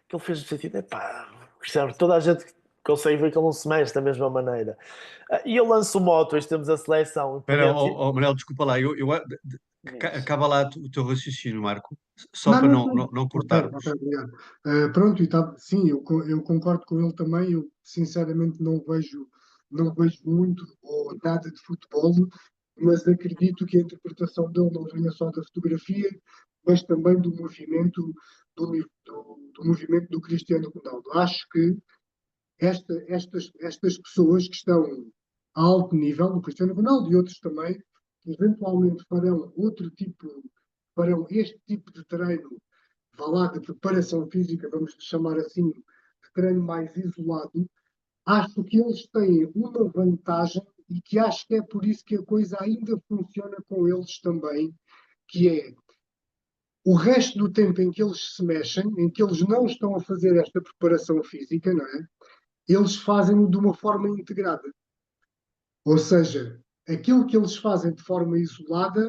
que ele fez-me sentido. Epá, Cristiano, toda a gente consegue ver que ele não se mexe da mesma maneira. E eu lanço moto, hoje temos a seleção. Espera, Podemos ir. Manel, desculpa lá. Diz. Acaba lá o teu raciocínio, Marco, só não, para não, não, não. não Ok, cortarmos. ok, obrigado. Pronto, sim, eu concordo com ele também. Eu sinceramente não vejo muito ou nada de futebol, mas acredito que a interpretação dele não venha só da fotografia, mas também do movimento do Cristiano Ronaldo. Acho que estas pessoas que estão a alto nível, o Cristiano Ronaldo e outros também, que eventualmente farão este tipo de treino, vá lá, de preparação física, vamos chamar assim, de treino mais isolado, acho que eles têm uma vantagem e que acho que é por isso que a coisa ainda funciona com eles também, que é o resto do tempo em que eles se mexem, em que eles não estão a fazer esta preparação física, não é? Eles fazem-no de uma forma integrada. Ou seja, aquilo que eles fazem de forma isolada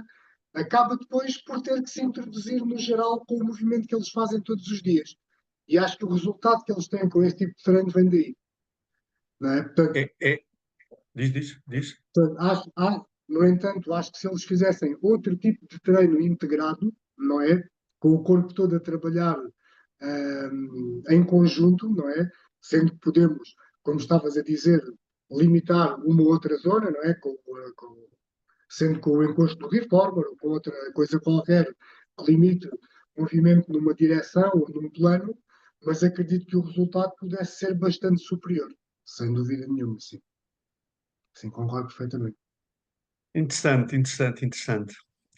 acaba depois por ter que se introduzir no geral com o movimento que eles fazem todos os dias. E acho que o resultado que eles têm com este tipo de treino vem daí. Não é? Portanto, É, diz. no entanto, acho que se eles fizessem outro tipo de treino integrado, não é? Com o corpo todo a trabalhar em conjunto, não é? Sendo que podemos, como estavas a dizer, limitar uma ou outra zona, não é? Sendo com o encosto do reformer ou com outra coisa qualquer que limite o movimento numa direção ou num plano, mas acredito que o resultado pudesse ser bastante superior, sem dúvida nenhuma, sim. Sim, concordo perfeitamente. Interessante.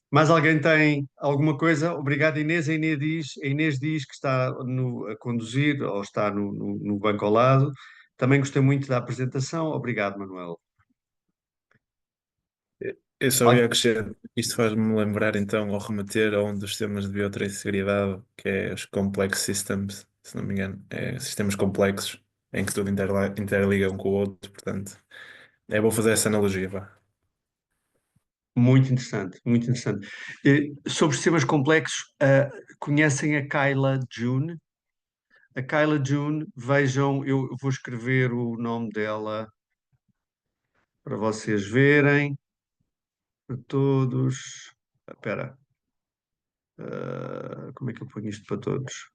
Mais alguém tem alguma coisa? Obrigado, Inês. A Inês diz que está a conduzir ou está no banco ao lado. Também gostei muito da apresentação. Obrigado, Manuel. Eu só ia Al- acrescentar, isto faz-me lembrar então ao remeter a um dos temas de biotranssegridade, que é os complex systems, se não me engano, é sistemas complexos. em que tudo interliga um com o outro, portanto, vou fazer essa analogia, vá. Muito interessante, muito interessante. Sobre sistemas complexos, conhecem a Kyla June? A Kyla June, vejam, eu vou escrever o nome dela para vocês verem, para todos. Espera, como é que eu ponho isto para todos?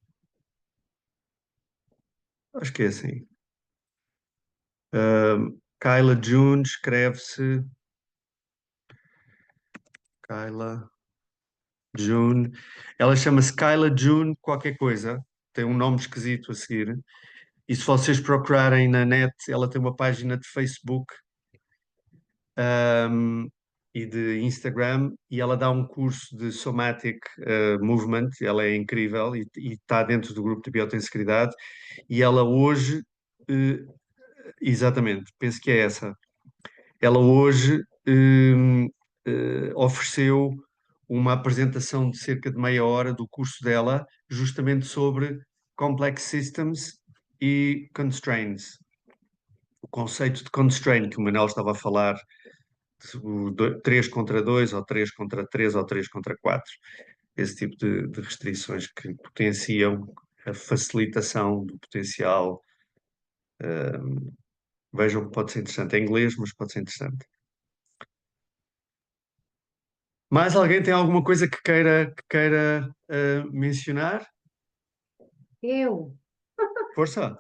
Acho que é assim. Kyla June escreve-se Kyla June. Ela chama-se Kyla June qualquer coisa. Tem um nome esquisito a seguir. E se vocês procurarem na net, ela tem uma página de Facebook, um, e de Instagram, e ela dá um curso de Somatic Movement. Ela é incrível e está dentro do grupo de Biotensegridade. E ela hoje, exatamente, penso que é essa. Ela hoje ofereceu uma apresentação de cerca de meia hora do curso dela, justamente sobre Complex Systems e Constraints. O conceito de constraint que o Manel estava a falar, o 3 contra 2, ou 3 contra 3, ou 3 contra 4, esse tipo de restrições que potenciam a facilitação do potencial. Vejam que pode ser interessante. É em inglês, mas pode ser interessante. Mais alguém tem alguma coisa que queira mencionar? Eu? Força!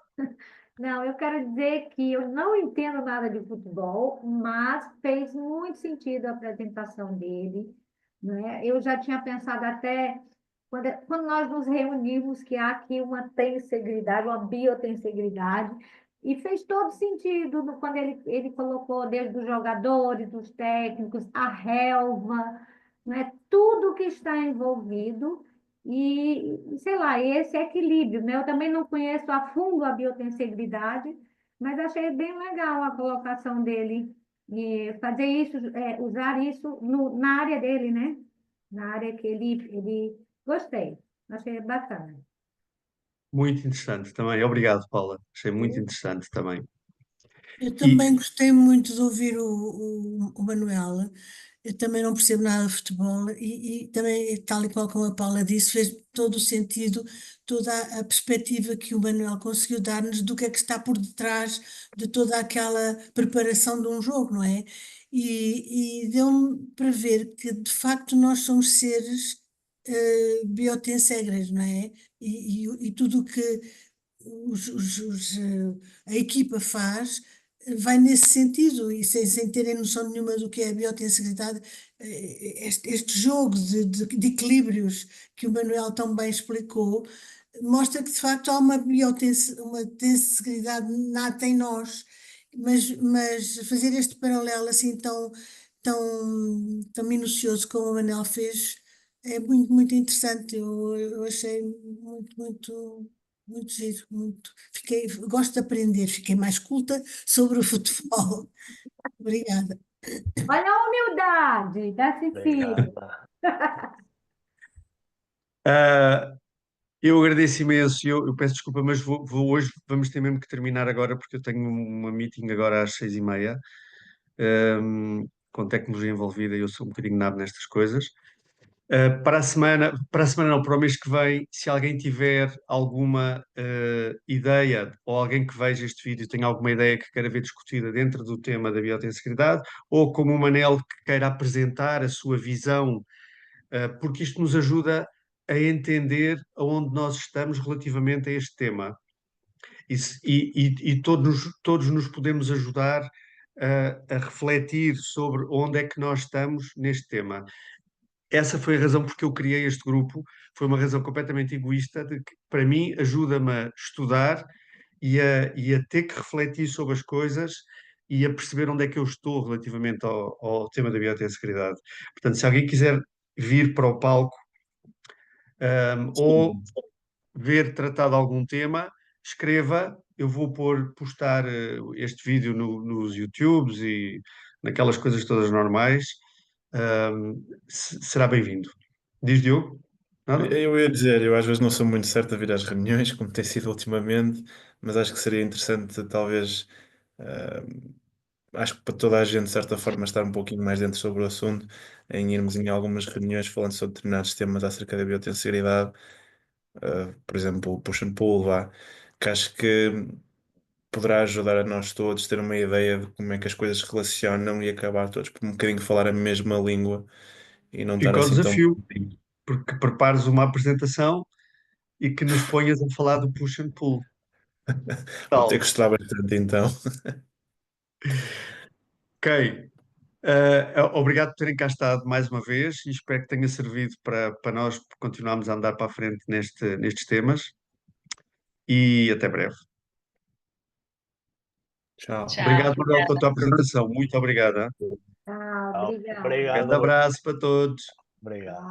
Não, eu quero dizer que eu não entendo nada de futebol, mas fez muito sentido a apresentação dele, né? Eu já tinha pensado até quando nós nos reunimos que há aqui uma tensegridade, uma biotensegridade, e fez todo sentido quando ele colocou desde os jogadores, dos técnicos, a relva, né? Tudo que está envolvido. E, sei lá, esse equilíbrio, né? Eu também não conheço a fundo a biotensegridade, mas achei bem legal a colocação dele e fazer isso, usar isso na área dele, né? Na área que ele gostei, achei bacana. Muito interessante também. Obrigado, Paula. Achei muito interessante também. Eu E também gostei muito de ouvir o Manuel. Eu também não percebo nada de futebol e também, tal e qual como a Paula disse, fez todo o sentido, toda a perspectiva que o Manuel conseguiu dar-nos do que é que está por detrás de toda aquela preparação de um jogo, não é? E deu-me para ver que, de facto, nós somos seres biotensegras, não é? E tudo o que a equipa faz vai nesse sentido e sem terem noção nenhuma do que é a biotensegridade, este jogo de equilíbrios que o Manuel tão bem explicou, mostra que de facto há uma tensegridade nata em nós, mas fazer este paralelo assim tão minucioso como o Manuel fez é muito, muito interessante. Eu achei muito giro, muito. Gosto de aprender, fiquei mais culta sobre o futebol. Obrigada. Olha a humildade da Cecília. Obrigado. eu agradeço imenso. Eu peço desculpa, mas hoje vamos ter mesmo que terminar agora, porque eu tenho uma meeting agora às 6h30, com tecnologia envolvida, e eu sou um bocadinho nabo nestas coisas. Para a semana não, para o mês que vem, se alguém tiver alguma ideia, ou alguém que veja este vídeo tem alguma ideia que queira ver discutida dentro do tema da biotensegridade, ou como o Manel que queira apresentar a sua visão, porque isto nos ajuda a entender aonde nós estamos relativamente a este tema. E todos nos podemos ajudar a refletir sobre onde é que nós estamos neste tema. Essa foi a razão porque eu criei este grupo. Foi uma razão completamente egoísta, de que, para mim, ajuda-me a estudar e a ter que refletir sobre as coisas e a perceber onde é que eu estou relativamente ao tema da biotensegridade. Portanto, se alguém quiser vir para o palco, ou ver tratado algum tema, escreva. Eu vou postar este vídeo nos YouTubes e naquelas coisas todas normais. Será bem-vindo. Diz Diogo? Nada? Eu ia dizer, eu às vezes não sou muito certo a vir às reuniões, como tem sido ultimamente, mas acho que seria interessante, talvez, acho que para toda a gente, de certa forma, estar um pouquinho mais dentro sobre o assunto, em irmos em algumas reuniões falando sobre determinados temas acerca da biotensorialidade, por exemplo, o push and pull, vá, que acho que poderá ajudar a nós todos a ter uma ideia de como é que as coisas se relacionam e acabar todos por um bocadinho falar a mesma língua e não estar Fica o assim tão. desafio, porque prepares uma apresentação e que nos ponhas a falar do push and pull. Vou ter Tal. que estudar bastante então. Ok. Obrigado por terem cá estado mais uma vez e espero que tenha servido para nós continuarmos a andar para a frente nestes temas e até breve. Tchau. Tchau, Obrigado, Manuel, pela obrigada. tua apresentação. Muito obrigado. Hein? Tchau, Tal. obrigada. Grande Obrigado. abraço para todos. Obrigado.